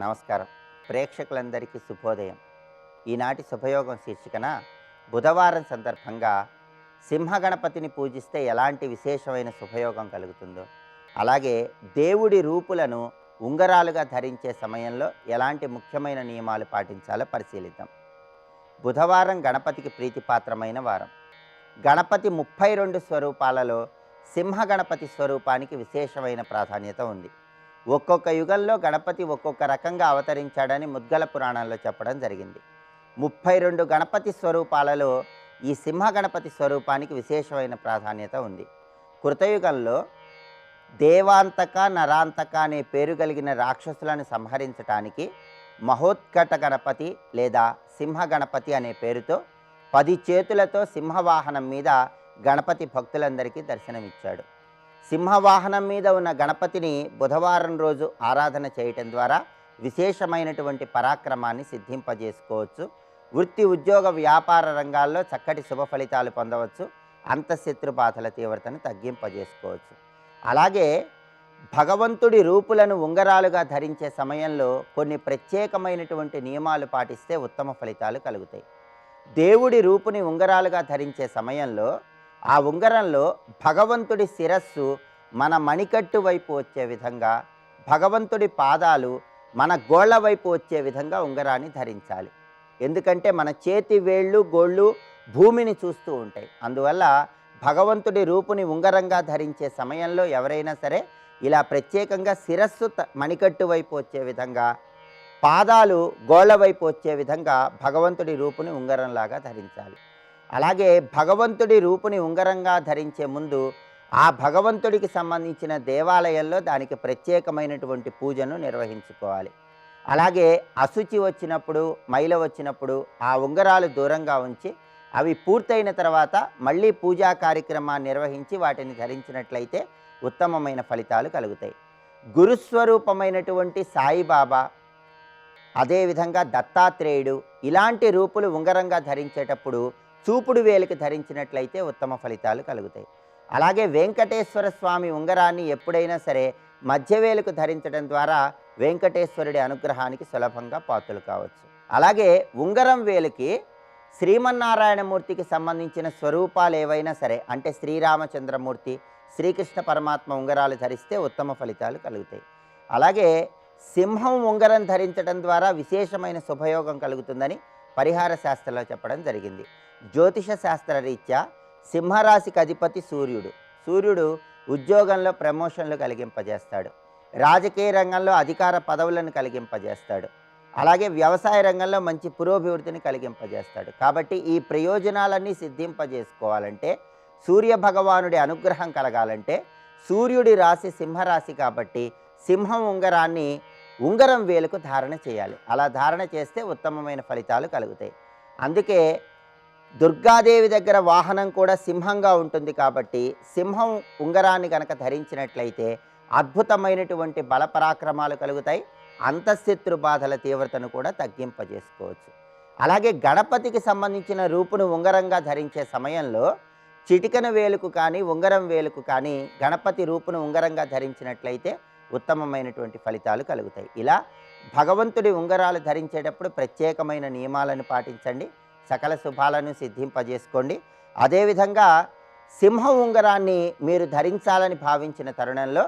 నమస్కారం. ప్రేక్షకులందరికీ శుభోదయం. ఈనాటి శుభయోగం శీర్షికన బుధవారం సందర్భంగా సింహగణపతిని పూజిస్తే ఎలాంటి విశేషమైన శుభయోగం కలుగుతుందో, అలాగే దేవుడి రూపులను ఉంగరాలుగా ధరించే సమయంలో ఎలాంటి ముఖ్యమైన నియమాలు పాటించాలో పరిశీలిద్దాం. బుధవారం గణపతికి ప్రీతిపాత్రమైన వారం. గణపతి 32 స్వరూపాలలో సింహగణపతి స్వరూపానికి విశేషమైన ప్రాధాన్యత ఉంది. ఒక్కొక్క యుగంలో గణపతి ఒక్కొక్క రకంగా అవతరించాడని ముద్గల పురాణంలో చెప్పడం జరిగింది. 32 గణపతి స్వరూపాలలో ఈ సింహ గణపతి స్వరూపానికి విశేషమైన ప్రాధాన్యత ఉంది. కృతయుగంలో దేవాంతక నరాంతక అనే పేరు కలిగిన రాక్షసులను సంహరించటానికి మహోత్కట గణపతి లేదా సింహ గణపతి అనే పేరుతో 10 చేతులతో సింహవాహనం మీద గణపతి భక్తులందరికీ దర్శనమిచ్చాడు. సింహవాహనం మీద ఉన్న గణపతిని బుధవారం రోజు ఆరాధన చేయటం ద్వారా విశేషమైనటువంటి పరాక్రమాన్ని సిద్ధింపజేసుకోవచ్చు. వృత్తి, ఉద్యోగ, వ్యాపార రంగాల్లో చక్కటి శుభ ఫలితాలు పొందవచ్చు. అంతఃశత్రు బాధల తీవ్రతను తగ్గింపజేసుకోవచ్చు. అలాగే భగవంతుడి రూపులను ఉంగరాలుగా ధరించే సమయంలో కొన్ని ప్రత్యేకమైనటువంటి నియమాలు పాటిస్తే ఉత్తమ ఫలితాలు కలుగుతాయి. దేవుడి రూపుని ఉంగరాలుగా ధరించే సమయంలో ఆ ఉంగరంలో భగవంతుడి శిరస్సు మన మణికట్టు వైపు వచ్చే విధంగా, భగవంతుడి పాదాలు మన గోళ్ళ వైపు వచ్చే విధంగా ఉంగరాన్ని ధరించాలి. ఎందుకంటే మన చేతి వేళ్ళు, గోళ్ళు భూమిని చూస్తూ ఉంటాయి. అందువల్ల భగవంతుడి రూపుని ఉంగరంగా ధరించే సమయంలో ఎవరైనా సరే ఇలా ప్రత్యేకంగా శిరస్సు మణికట్టు వైపు వచ్చే విధంగా, పాదాలు గోళ్ళ వైపు వచ్చే విధంగా భగవంతుడి రూపుని ఉంగరంలాగా ధరించాలి. అలాగే భగవంతుడి రూపుని ఉంగరంగా ధరించే ముందు ఆ భగవంతుడికి సంబంధించిన దేవాలయంలో దానికి ప్రత్యేకమైనటువంటి పూజను నిర్వహించుకోవాలి. అలాగే అశుచి వచ్చినప్పుడు, మైల వచ్చినప్పుడు ఆ ఉంగరాలు దూరంగా ఉంచి అవి పూర్తయిన తర్వాత మళ్ళీ పూజా కార్యక్రమాన్ని నిర్వహించి వాటిని ధరించినట్లయితే ఉత్తమమైన ఫలితాలు కలుగుతాయి. గురుస్వరూపమైనటువంటి సాయిబాబా, అదేవిధంగా దత్తాత్రేయుడు ఇలాంటి రూపులు ఉంగరంగా ధరించేటప్పుడు చూపుడు వేలికి ధరించినట్లయితే ఉత్తమ ఫలితాలు కలుగుతాయి. అలాగే వెంకటేశ్వర స్వామి ఉంగరాన్ని ఎప్పుడైనా సరే మధ్యవేలుకు ధరించడం ద్వారా వెంకటేశ్వరుడి అనుగ్రహానికి సులభంగా పాత్రలు కావచ్చు. అలాగే ఉంగరం వేలుకి శ్రీమన్నారాయణమూర్తికి సంబంధించిన స్వరూపాలు ఏవైనా సరే, అంటే శ్రీరామచంద్రమూర్తి, శ్రీకృష్ణ పరమాత్మ ఉంగరాలు ధరిస్తే ఉత్తమ ఫలితాలు కలుగుతాయి. అలాగే సింహం ఉంగరం ధరించడం ద్వారా విశేషమైన శుభయోగం కలుగుతుందని పరిహార శాస్త్రంలో చెప్పడం జరిగింది. జ్యోతిష శాస్త్ర రీత్యా సింహరాశికి అధిపతి సూర్యుడు. సూర్యుడు ఉద్యోగంలో ప్రమోషన్లు కలిగింపజేస్తాడు, రాజకీయ రంగంలో అధికార పదవులను కలిగింపజేస్తాడు, అలాగే వ్యవసాయ రంగంలో మంచి పురోభివృద్ధిని కలిగింపజేస్తాడు. కాబట్టి ఈ ప్రయోజనాలన్నీ సిద్ధింపజేసుకోవాలంటే, సూర్య భగవానుడి అనుగ్రహం కలగాలంటే సూర్యుడి రాశి సింహరాశి కాబట్టి సింహం ఉంగరాన్ని ఉంగరం వేలుకు ధారణ చేయాలి. అలా ధారణ చేస్తే ఉత్తమమైన ఫలితాలు కలుగుతాయి. అందుకే దుర్గాదేవి దగ్గర వాహనం కూడా సింహంగా ఉంటుంది కాబట్టి సింహం ఉంగరాన్ని కనుక ధరించినట్లయితే అద్భుతమైనటువంటి బలపరాక్రమాలు కలుగుతాయి. అంతఃశత్రు బాధల తీవ్రతను కూడా తగ్గింపజేసుకోవచ్చు. అలాగే గణపతికి సంబంధించిన రూపును ఉంగరంగా ధరించే సమయంలో చిటికెన వేలుకు కానీ ఉంగరం వేలుకు కానీ గణపతి రూపును ఉంగరంగా ధరించినట్లయితే ఉత్తమమైనటువంటి ఫలితాలు కలుగుతాయి. ఇలా భగవంతుడి ఉంగరాలు ధరించేటప్పుడు ప్రత్యేకమైన నియమాలను పాటించండి, సకల శుభాలను సిద్ధింపజేసుకోండి. అదేవిధంగా సింహం ఉంగరాన్ని మీరు ధరించాలని భావించిన తరుణంలో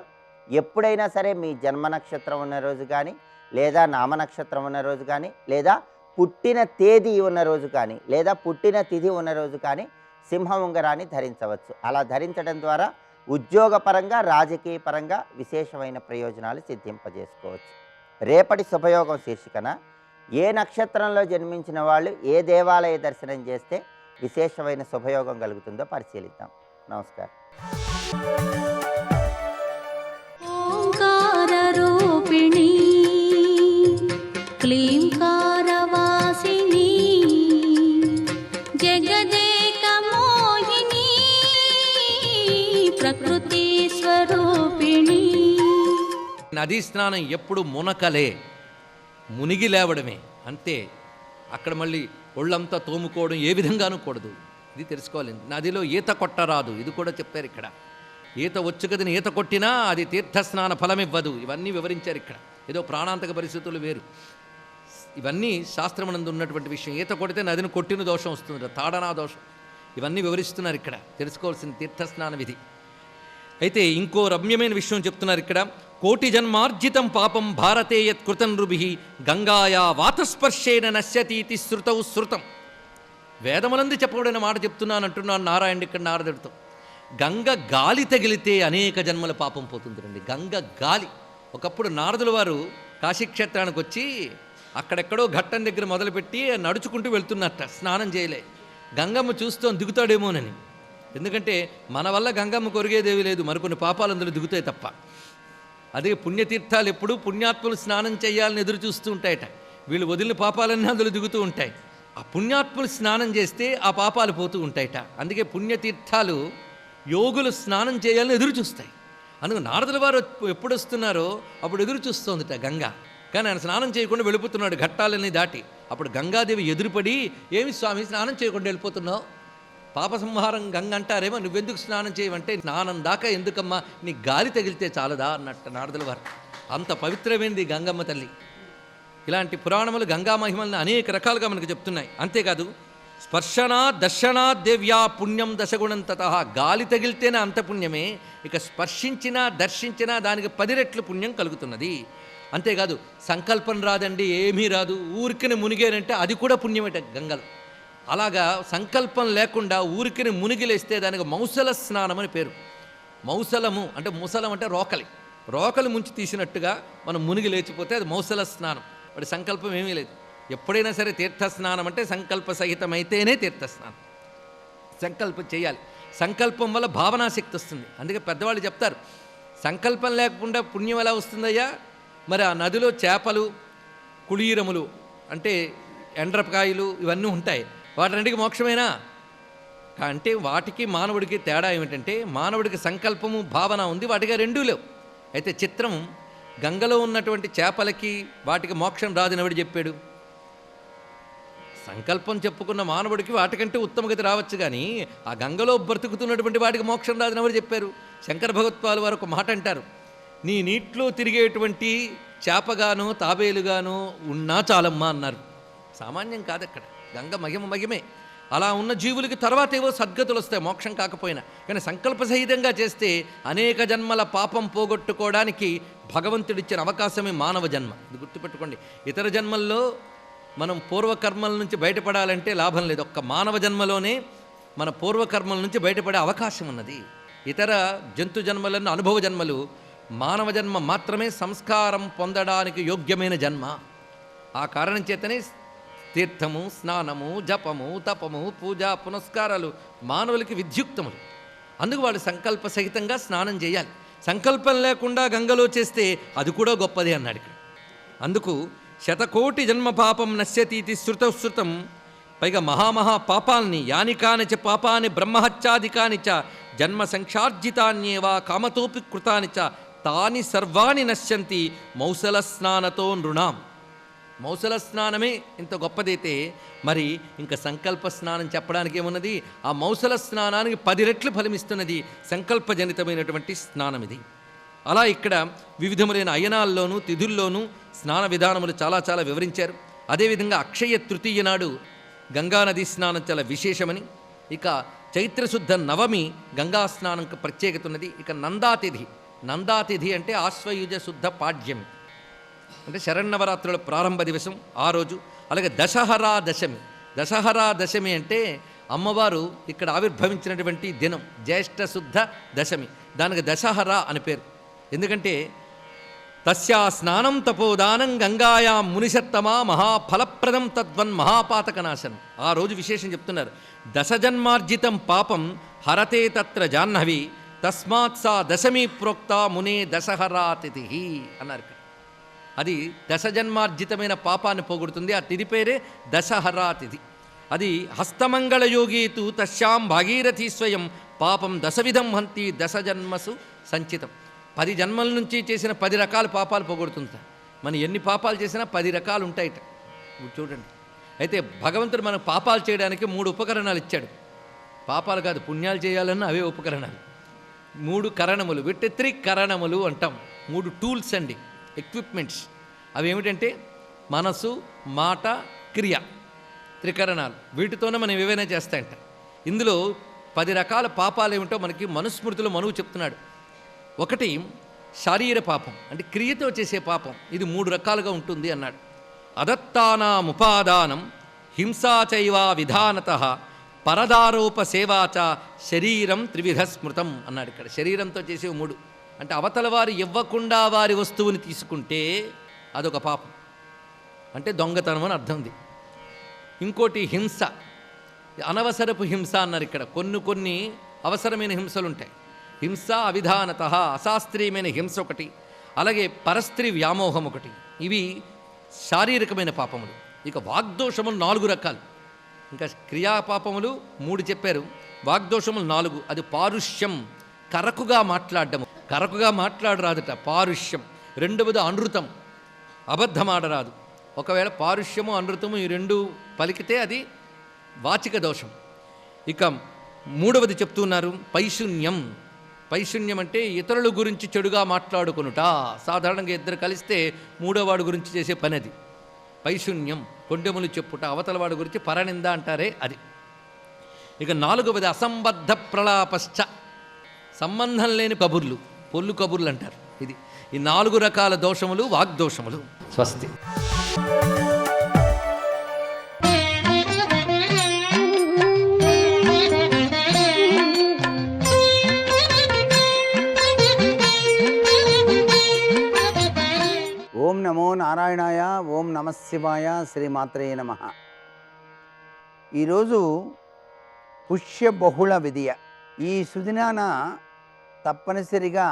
ఎప్పుడైనా సరే మీ జన్మ నక్షత్రం ఉన్న రోజు కానీ, లేదా నామ నక్షత్రం ఉన్న రోజు కానీ, లేదా పుట్టిన తేదీ ఉన్న రోజు కానీ, లేదా పుట్టిన తిథి ఉన్న రోజు కానీ సింహం ఉంగరాన్ని ధరించవచ్చు. అలా ధరించడం ద్వారా ఉద్యోగపరంగా, రాజకీయ పరంగా విశేషమైన ప్రయోజనాలు సిద్ధింపజేసుకోవచ్చు. రేపటి శుభయోగం శీర్షికన ఏ నక్షత్రంలో జన్మించిన వాళ్ళు ఏ దేవాలయ దర్శనం చేస్తే విశేషమైన శుభయోగం కలుగుతుందో పరిశీలిద్దాం. నమస్కారం. ఓంకార రూపిణి క్లీంకారవాసిని జగదేక మోహిని ప్రకృతి స్వరూపిణి. నదీ స్నానం ఎప్పుడు మునకలే, మునిగి లేవడమే అంతే. అక్కడ మళ్ళీ ఒళ్ళంతా తోముకోవడం ఏ విధంగానూ కూడదు. ఇది తెలుసుకోవాలి. నదిలో ఈత కొట్టరాదు, ఇది కూడా చెప్పారు ఇక్కడ. ఈత వచ్చు కదని ఈత కొట్టినా అది తీర్థస్నాన ఫలమివ్వదు. ఇవన్నీ వివరించారు ఇక్కడ. ఏదో ప్రాణాంతక పరిస్థితులు వేరు. ఇవన్నీ శాస్త్రమునందు ఉన్నటువంటి విషయం. ఈత కొడితే నదిని కొట్టిన దోషం వస్తుంది, తాడనా దోషం. ఇవన్నీ వివరిస్తున్నారు ఇక్కడ, తెలుసుకోవాల్సిన తీర్థస్నాన విధి. అయితే ఇంకో రమ్యమైన విషయం చెప్తున్నారు ఇక్కడ. కోటి జన్మార్జితం పాపం భారతే యత్ కృతం నృభిః గంగాయా వాతస్పర్శేన నశ్యతీతి శృతౌ శృతం. వేదములందు చెప్పబడిన మాట చెప్తున్నాను అంటున్నాను నారాయణుడు ఇక్కడ నారదుడితో. గంగ గాలి తగిలితే అనేక జన్మల పాపం పోతుందండి. గంగ గాలి. ఒకప్పుడు నారదుల వారు కాశీక్షేత్రానికి వచ్చి అక్కడెక్కడో ఘట్టం దగ్గర మొదలుపెట్టి నడుచుకుంటూ వెళ్తున్నట్ట, స్నానం చేయలే. గంగమ్మ చూస్తూ దిగుతాడేమోనని. ఎందుకంటే మన వల్ల గంగమ్మ కొరిగేదేవి లేదు, మరికొన్ని పాపాలు అందులో దిగుతాయి తప్ప. అదే పుణ్యతీర్థాలు ఎప్పుడు పుణ్యాత్ములు స్నానం చేయాలని ఎదురు చూస్తూ ఉంటాయట. వీళ్ళు వదిలిన పాపాలన్నీ అందులో దిగుతూ ఉంటాయి. ఆ పుణ్యాత్ములు స్నానం చేస్తే ఆ పాపాలు పోతూ ఉంటాయట. అందుకే పుణ్యతీర్థాలు యోగులు స్నానం చేయాలని ఎదురు చూస్తాయి. అందుకు నారదుల వారు ఎప్పుడు వస్తున్నారో అప్పుడు ఎదురు చూస్తోందిట గంగ. కానీ ఆయన స్నానం చేయకుండా వెళ్ళిపోతున్నాడు ఘట్టాలన్నీ దాటి. అప్పుడు గంగాదేవి ఎదురుపడి, ఏమి స్వామి స్నానం చేయకుండా వెళ్ళిపోతున్నావు, పాప సంహారం గంగ అంటారేమో, నువ్వెందుకు స్నానం చేయమంటే, స్నానం దాకా ఎందుకమ్మా, నీ గాలి తగిలితే చాలదా అన్నట్టు నారదుల వారు. అంత పవిత్రమైనది గంగమ్మ తల్లి. ఇలాంటి పురాణములు గంగా మహిమల్ని అనేక రకాలుగా మనకు చెప్తున్నాయి. అంతేకాదు స్పర్శనా దర్శనా దేవ్యా పుణ్యం దశగుణం తతః. గాలి తగిలితేనే అంత పుణ్యమే, ఇక స్పర్శించినా దర్శించినా దానికి 10 రెట్లు పుణ్యం కలుగుతున్నది. అంతేకాదు సంకల్పం రాదండి, ఏమీ రాదు, ఊరికిని మునిగేనంటే అది కూడా పుణ్యమేట గంగలు. అలాగా సంకల్పం లేకుండా ఊరికిని మునిగిలేస్తే దానికి మౌసల స్నానం అని పేరు. మౌసలము అంటే ముసలం అంటే రోకలి, రోకలి ముంచి తీసినట్టుగా మనం మునిగి లేచిపోతే అది మౌసల స్నానం. వాడి సంకల్పం ఏమీ లేదు. ఎప్పుడైనా సరే తీర్థస్నానం అంటే సంకల్ప సహితమైతేనే తీర్థస్నానం. సంకల్పం చేయాలి. సంకల్పం వల్ల భావనాశక్తి వస్తుంది. అందుకే పెద్దవాళ్ళు చెప్తారు, సంకల్పం లేకుండా పుణ్యం ఎలా వస్తుందయ్యా? మరి ఆ నదిలో చేపలు, కుళీరములు అంటే ఎండ్రపకాయలు ఇవన్నీ ఉంటాయి, వాటిన్నిటికి మోక్షమేనా అంటే వాటికి మానవుడికి తేడా ఏమిటంటే, మానవుడికి సంకల్పము భావన ఉంది, వాటికి రెండూ లేవు. అయితే చిత్రం, గంగలో ఉన్నటువంటి చేపలకి వాటికి మోక్షం రాదని ఎవడు చెప్పాడు? సంకల్పం చెప్పుకున్న మానవుడికి వాటికంటే ఉత్తమగతి రావచ్చు, కానీ ఆ గంగలో బ్రతుకుతున్నటువంటి వాటికి మోక్షం రాదని ఎవరు చెప్పారు? శంకర భగవత్పాల్ వారు ఒక మాట అంటారు, నీ నీటిలో తిరిగేటువంటి చేపగానో తాబేలుగానో ఉన్నా చాలమ్మా అన్నారు. సామాన్యం కాదు అక్కడ, గంగ మహిమే. అలా ఉన్న జీవులకి తర్వాత ఏవో సద్గతులు వస్తాయి మోక్షం కాకపోయినా. కానీ సంకల్ప సహితంగా చేస్తే అనేక జన్మల పాపం పోగొట్టుకోవడానికి భగవంతుడిచ్చిన అవకాశమే మానవ జన్మ. ఇది గుర్తుపెట్టుకోండి. ఇతర జన్మల్లో మనం పూర్వకర్మల నుంచి బయటపడాలంటే లాభం లేదు. ఒక్క మానవ జన్మలోనే మన పూర్వకర్మల నుంచి బయటపడే అవకాశం ఉన్నది. ఇతర జంతు జన్మలను అనుభవ జన్మలు, మానవ జన్మ మాత్రమే సంస్కారం పొందడానికి యోగ్యమైన జన్మ. ఆ కారణం చేతనే తీర్థము, స్నానము, జపము, తపము, పూజ, పునస్కారాలు మానవులకి విద్యుక్తములు. అందుకు వాళ్ళు సంకల్ప సహితంగా స్నానం చేయాలి. సంకల్పం లేకుండా గంగలో చేస్తే అది కూడా గొప్పదే అన్నాడు ఇక్కడ. అందుకు శతకోటి జన్మ పాపం నశ్యతీతి శృతం. పైగా మహామహా పాపాల్ని, యానికానిచ పాపాని బ్రహ్మహత్యాదికాని చ జన్మ సంక్షార్జితాన్యేవా కామతోపి కృతాని చ తాని సర్వాణి నశ్యంతి మౌసల స్నానతో నృణాం. మౌసల స్నానమే ఇంత గొప్పదైతే మరి ఇంకా సంకల్ప స్నానం చెప్పడానికి ఏమున్నది? ఆ మౌసల స్నానానికి 10 రెట్లు ఫలమిస్తున్నది సంకల్పజనితమైనటువంటి స్నానం ఇది. అలా ఇక్కడ వివిధములైన అయనాల్లోనూ తిథుల్లోనూ స్నాన విధానములు చాలా చాలా వివరించారు. అదేవిధంగా అక్షయ తృతీయ నాడు గంగానది స్నానం చాలా విశేషమని, ఇక చైత్రశుద్ధ నవమి గంగా స్నానంకు ప్రత్యేకత ఉన్నది. ఇక నందాతిథి అంటే ఆశ్వయుజ శుద్ధ పాడ్యమి అంటే శరన్నవరాత్రుల ప్రారంభ దివసం ఆ రోజు. అలాగే దశహరా దశమి అంటే అమ్మవారు ఇక్కడ ఆవిర్భవించినటువంటి దినం, జ్యేష్ఠ శుద్ధ దశమి. దానికి దశహరా అని పేరు. ఎందుకంటే తస్యా స్నానం తపోదానం గంగాయా మునిషత్తమా మహాఫలప్రదం తద్వన్ మహాపాతకనాశనం. ఆ రోజు విశేషం చెప్తున్నారు. దశజన్మార్జితం పాపం హరతే తత్ర జాహ్నవి తస్మాత్ సా దశమి ప్రోక్త మునే దశహరాతిథి అన్నారు. అది దశజన్మార్జితమైన పాపాన్ని పోగొడుతుంది. ఆ తిథి పేరే దశహరా తిథి. అది హస్తమంగళ యోగీతు తస్యాం భాగీరథి స్వయం పాపం దశవిధం హంతి దశజన్మసు సంచితం. 10 జన్మల నుంచి చేసిన 10 రకాల పాపాలు పోగొడుతుంటారు. మనం ఎన్ని పాపాలు చేసినా 10 రకాలు ఉంటాయిట. చూడండి. అయితే భగవంతుడు మనకు పాపాలు చేయడానికి 3 ఉపకరణాలు ఇచ్చాడు. పాపాలు కాదు, పుణ్యాలు చేయాలన్నా అవే ఉపకరణాలు. 3 కరణములు, విట్టిత్రి కరణములు అంటాం. 3 టూల్స్ అండి, ఎక్విప్మెంట్స్. అవి ఏమిటంటే మనసు, మాట, క్రియ, త్రికరణాలు. వీటితోనే మనం ఏవైనా చేస్తాయంట. ఇందులో 10 రకాల పాపాలు ఏమిటో మనకి మనుస్మృతిలో మనువు చెప్తున్నాడు. ఒకటి శారీర పాపం, అంటే క్రియతో చేసే పాపం. ఇది 3 రకాలుగా ఉంటుంది అన్నాడు. అదత్తానాముపాదానం, హింసాచైవా విధానత, పరదారోప సేవాచ, శరీరం త్రివిధ స్మృతం అన్నాడు. ఇక్కడ శరీరంతో చేసే 3 అంటే అవతల వారు ఇవ్వకుండా వారి వస్తువుని తీసుకుంటే అదొక పాపం, అంటే దొంగతనం అని అర్థం ఉంది. ఇంకోటి హింస, అనవసరపు హింస అన్నారు ఇక్కడ. కొన్ని అవసరమైన హింసలు ఉంటాయి. హింస అవిధానత, అశాస్త్రీయమైన హింస ఒకటి, అలాగే పరస్త్రీ వ్యామోహం ఒకటి. ఇవి శారీరకమైన పాపములు. ఇక వాగ్దోషములు 4 రకాలు. ఇంకా క్రియాపాపములు 3 చెప్పారు, వాగ్దోషములు 4. అది పారుష్యం, కరకుగా మాట్లాడటము. కరకుగా మాట్లాడరాదుట పారుష్యం. రెండవది అనృతం, అబద్ధమాడరాదు. ఒకవేళ పారుష్యము అనృతము ఈ 2 పలికితే అది వాచిక దోషం. ఇక 3వది చెప్తున్నారు పైశూన్యం. పైశూన్యం అంటే ఇతరుల గురించి చెడుగా మాట్లాడుకొనుట. సాధారణంగా 2 కలిస్తే 3వ వాడి గురించి చేసే పని అది పైశూన్యం. కొండెములు చెప్పుట, అవతల వాడి గురించి పరనింద అంటారే అది. ఇక 4వది అసంబద్ధ ప్రలాపశ్చ, సంబంధం లేని కబుర్లు, పొల్లు కబుర్లు అంటారు. ఇది ఈ 4 రకాల దోషములు వాగ్దోషములు. స్వస్తి. ఓం నమో నారాయణాయ, ఓం నమ శివాయ, శ్రీమాత్రే నమ. ఈరోజు పుష్య బహుళ విధియ. ఈ సుదినాన తప్పనిసరిగా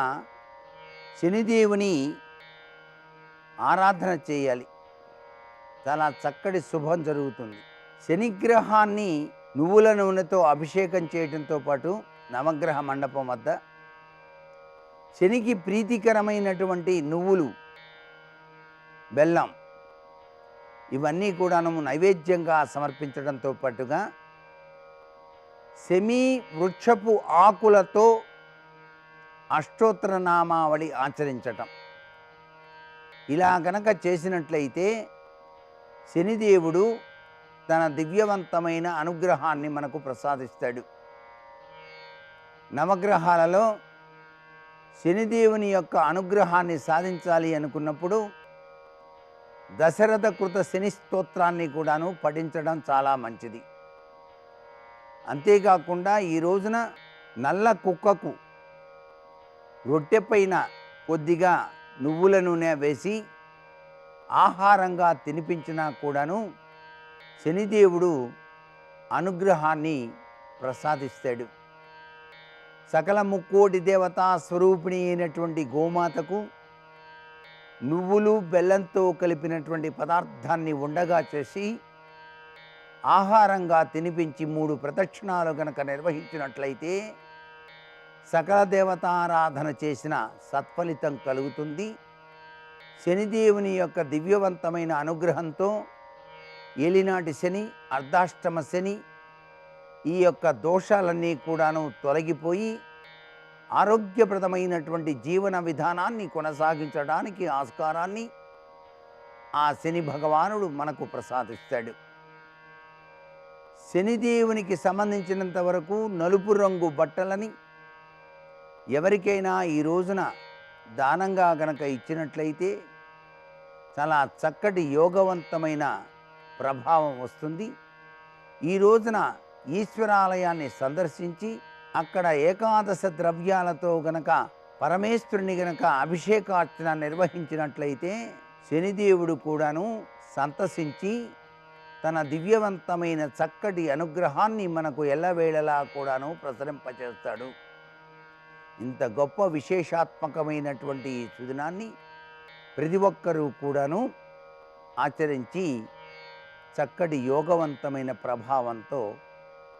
శనిదేవుని ఆరాధన చేయాలి. చాలా చక్కటి శుభం జరుగుతుంది. శనిగ్రహాన్ని నువ్వుల నూనెతో అభిషేకం చేయడంతో పాటు నవగ్రహ మండపం వద్ద శనికి ప్రీతికరమైనటువంటి నువ్వులు, బెల్లం ఇవన్నీ కూడాను నైవేద్యంగా సమర్పించడంతో పాటుగా శమీ వృక్షపు ఆకులతో అష్టోత్తర నామావళి ఆచరించటం. ఇలా గనక చేసినట్లయితే శనిదేవుడు తన దివ్యవంతమైన అనుగ్రహాన్ని మనకు ప్రసాదిస్తాడు. నవగ్రహాలలో శనిదేవుని యొక్క అనుగ్రహాన్ని సాధించాలి అనుకున్నప్పుడు దశరథ కృత శని స్తోత్రాన్ని కూడాను పఠించడం చాలా మంచిది. అంతేకాకుండా ఈ రోజున నల్ల కుక్కకు రొట్టె పైన కొద్దిగా నువ్వుల నూనె వేసి ఆహారంగా తినిపించినా కూడాను శనిదేవుడు అనుగ్రహాన్ని ప్రసాదిస్తాడు. సకల ముక్కోటి దేవతా స్వరూపిణి అయినటువంటి గోమాతకు నువ్వులు బెల్లంతో కలిపినటువంటి పదార్థాన్ని ఉండగా చేసి ఆహారంగా తినిపించి 3 ప్రదక్షిణాలు గనక నిర్వహించినట్లయితే సకల దేవతారాధన చేసిన సత్ఫలితం కలుగుతుంది. శనిదేవుని యొక్క దివ్యవంతమైన అనుగ్రహంతో ఏలినాటి శని, అర్ధాష్టమ శని ఈ యొక్క దోషాలన్నీ కూడాను తొలగిపోయి ఆరోగ్యప్రదమైనటువంటి జీవన విధానాన్ని కొనసాగించడానికి ఆస్కారాన్ని ఆ శని భగవానుడు మనకు ప్రసాదిస్తాడు. శనిదేవునికి సంబంధించినంత వరకు నలుపు రంగు బట్టలని ఎవరికైనా ఈ రోజున దానంగా గనక ఇచ్చినట్లయితే చాలా చక్కటి యోగవంతమైన ప్రభావం వస్తుంది. ఈ రోజున ఈశ్వరాలయాన్ని సందర్శించి అక్కడ ఏకాదశ ద్రవ్యాలతో గనక పరమేశ్వరుని గనక అభిషేకార్చన నిర్వహించినట్లయితే శనిదేవుడు కూడాను సంతసించి తన దివ్యవంతమైన చక్కటి అనుగ్రహాన్ని మనకు ఎల్లవేళలా కూడాను ప్రసరింపచేస్తాడు. ఇంత గొప్ప విశేషాత్మకమైనటువంటి ఈ సుదినాన్ని ప్రతి ఒక్కరూ కూడాను ఆచరించి చక్కటి యోగవంతమైన ప్రభావంతో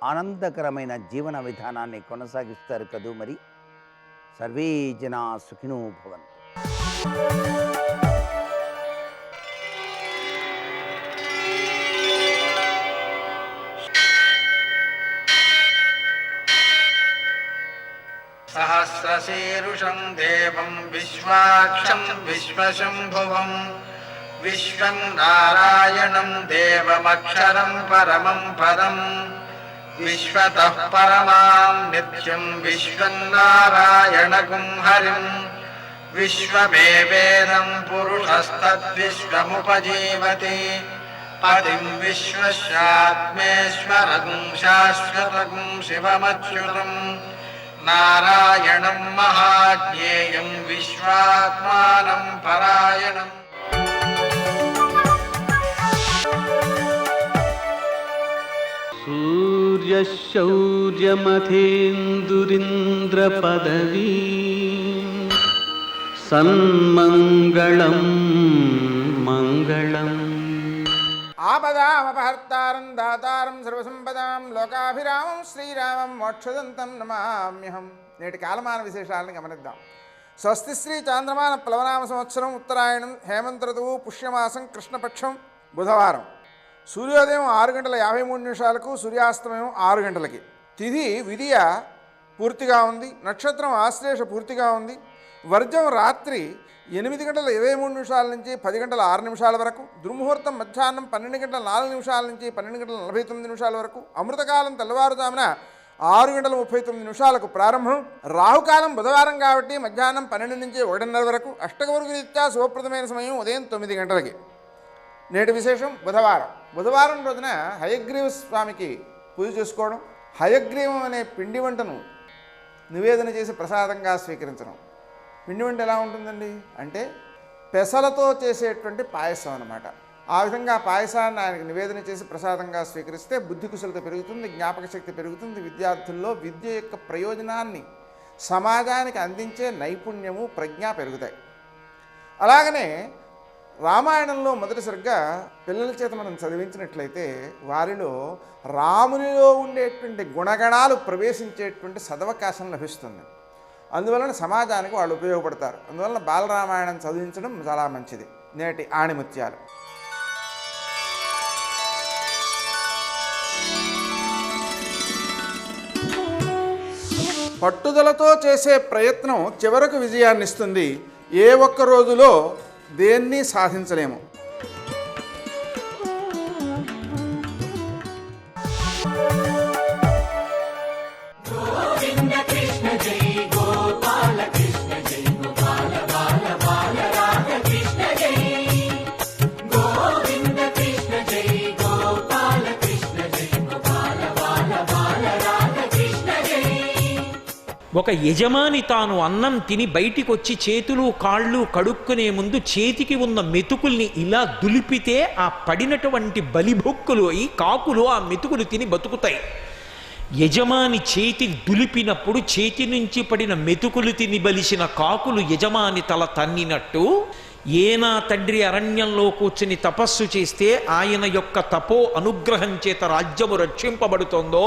ఆనందకరమైన జీవన విధానాన్ని కొనసాగిస్తారు కదూ. మరి సర్వే జనా సుఖినో భవంతు. సహస్రశీరుషం దేవం విశ్వాక్షం విశ్వశంభువం విశ్వం నారాయణం దేవమక్షరం పరమం పదం విశ్వతః పరమాం నిత్యం విశ్వం నారాయణగుం హరిం విశ్వమేవేదం పురుషస్తద్విశ్వముపజీవతి పతిం విశ్వస్యాత్మేశ్వరగుం శాశ్వతగుం శివమచ్యుతం నారాయణం మహాజ్ఞేయం విశ్వాత్మానం పరాయణం. సూర్యశౌర్యమథేందురింద్రపదవీ సన్మంగళం మంగళం. ఆపదామపహర్తారం దాతారం సర్వసంపదాం లోకాభిరామం శ్రీరామం మోక్షదంతం నమామ్యహం. నేటి కాలమాన విశేషాలను గమనిద్దాం. స్వస్తి శ్రీ చాంద్రమాన ప్లవనామ సంవత్సరం ఉత్తరాయణం హేమంత ఋతువు పుష్యమాసం కృష్ణపక్షం బుధవారం. సూర్యోదయం 6:53 సూర్యాస్తమయం 6 గంటలకి. తిథి విదియ పూర్తిగా ఉంది. నక్షత్రం ఆశ్లేష పూర్తిగా ఉంది. వర్జం రాత్రి 8:23 నుంచి 10:06 వరకు. దుర్ముహూర్తం మధ్యాహ్నం 12:04 నుంచి 12:49 వరకు. అమృతకాలం తెల్లవారుజామున 6:39 ప్రారంభం. రాహుకాలం బుధవారం కాబట్టి మధ్యాహ్నం 12 నుంచి 1:30 వరకు. అష్టకవర్గ రీత్యా శుభప్రదమైన సమయం ఉదయం 9 గంటలకి. నేటి విశేషం బుధవారం. బుధవారం రోజున హయగ్రీవ స్వామికి పూజ చేసుకోవడం, హయగ్రీవం అనే పిండి వంటను నివేదన చేసి ప్రసాదంగా స్వీకరించడం. పిండి వంట ఎలా ఉంటుందండి అంటే పెసలతో చేసేటువంటి పాయసం అన్నమాట. ఆ విధంగా పాయసాన్ని ఆయనకు నివేదన చేసి ప్రసాదంగా స్వీకరిస్తే బుద్ధి కుశలత పెరుగుతుంది, జ్ఞాపక శక్తి పెరుగుతుంది. విద్యార్థుల్లో విద్య యొక్క ప్రయోజనాన్ని సమాజానికి అందించే నైపుణ్యము ప్రజ్ఞ పెరుగుతాయి. అలాగనే రామాయణంలో మొదటిసరిగా పిల్లల చేత మనం చదివించినట్లయితే వారిలో రామునిలో ఉండేటువంటి గుణగణాలు ప్రవేశించేటువంటి సదవకాశం లభిస్తుంది. అందువలన సమాజానికి వాళ్ళు ఉపయోగపడతారు. అందువలన బాలరామాయణం చదివించడం చాలా మంచిది. నేటి ఆణిముత్యాలు. పట్టుదలతో చేసే ప్రయత్నం చివరకు విజయాన్ని ఇస్తుంది. ఏ ఒక్క రోజులో దేన్ని సాధించలేము. ఒక యజమాని తాను అన్నం తిని బయటికి వచ్చి చేతులు కాళ్ళు కడుక్కునే ముందు చేతికి ఉన్న మెతుకుల్ని ఇలా దులిపితే ఆ పడినటువంటి బలిభొక్కులు ఈ కాకులు ఆ మెతుకులు తిని బతుకుతాయి. యజమాని చేతి దులిపినప్పుడు చేతి నుంచి పడిన మెతుకులు తిని బలిసిన కాకులు యజమాని తల తన్నినట్టు ఏనా తండ్రి అరణ్యంలో కూర్చుని తపస్సు చేస్తే ఆయన యొక్క తపో అనుగ్రహం చేత రాజ్యము రక్షింపబడుతోందో,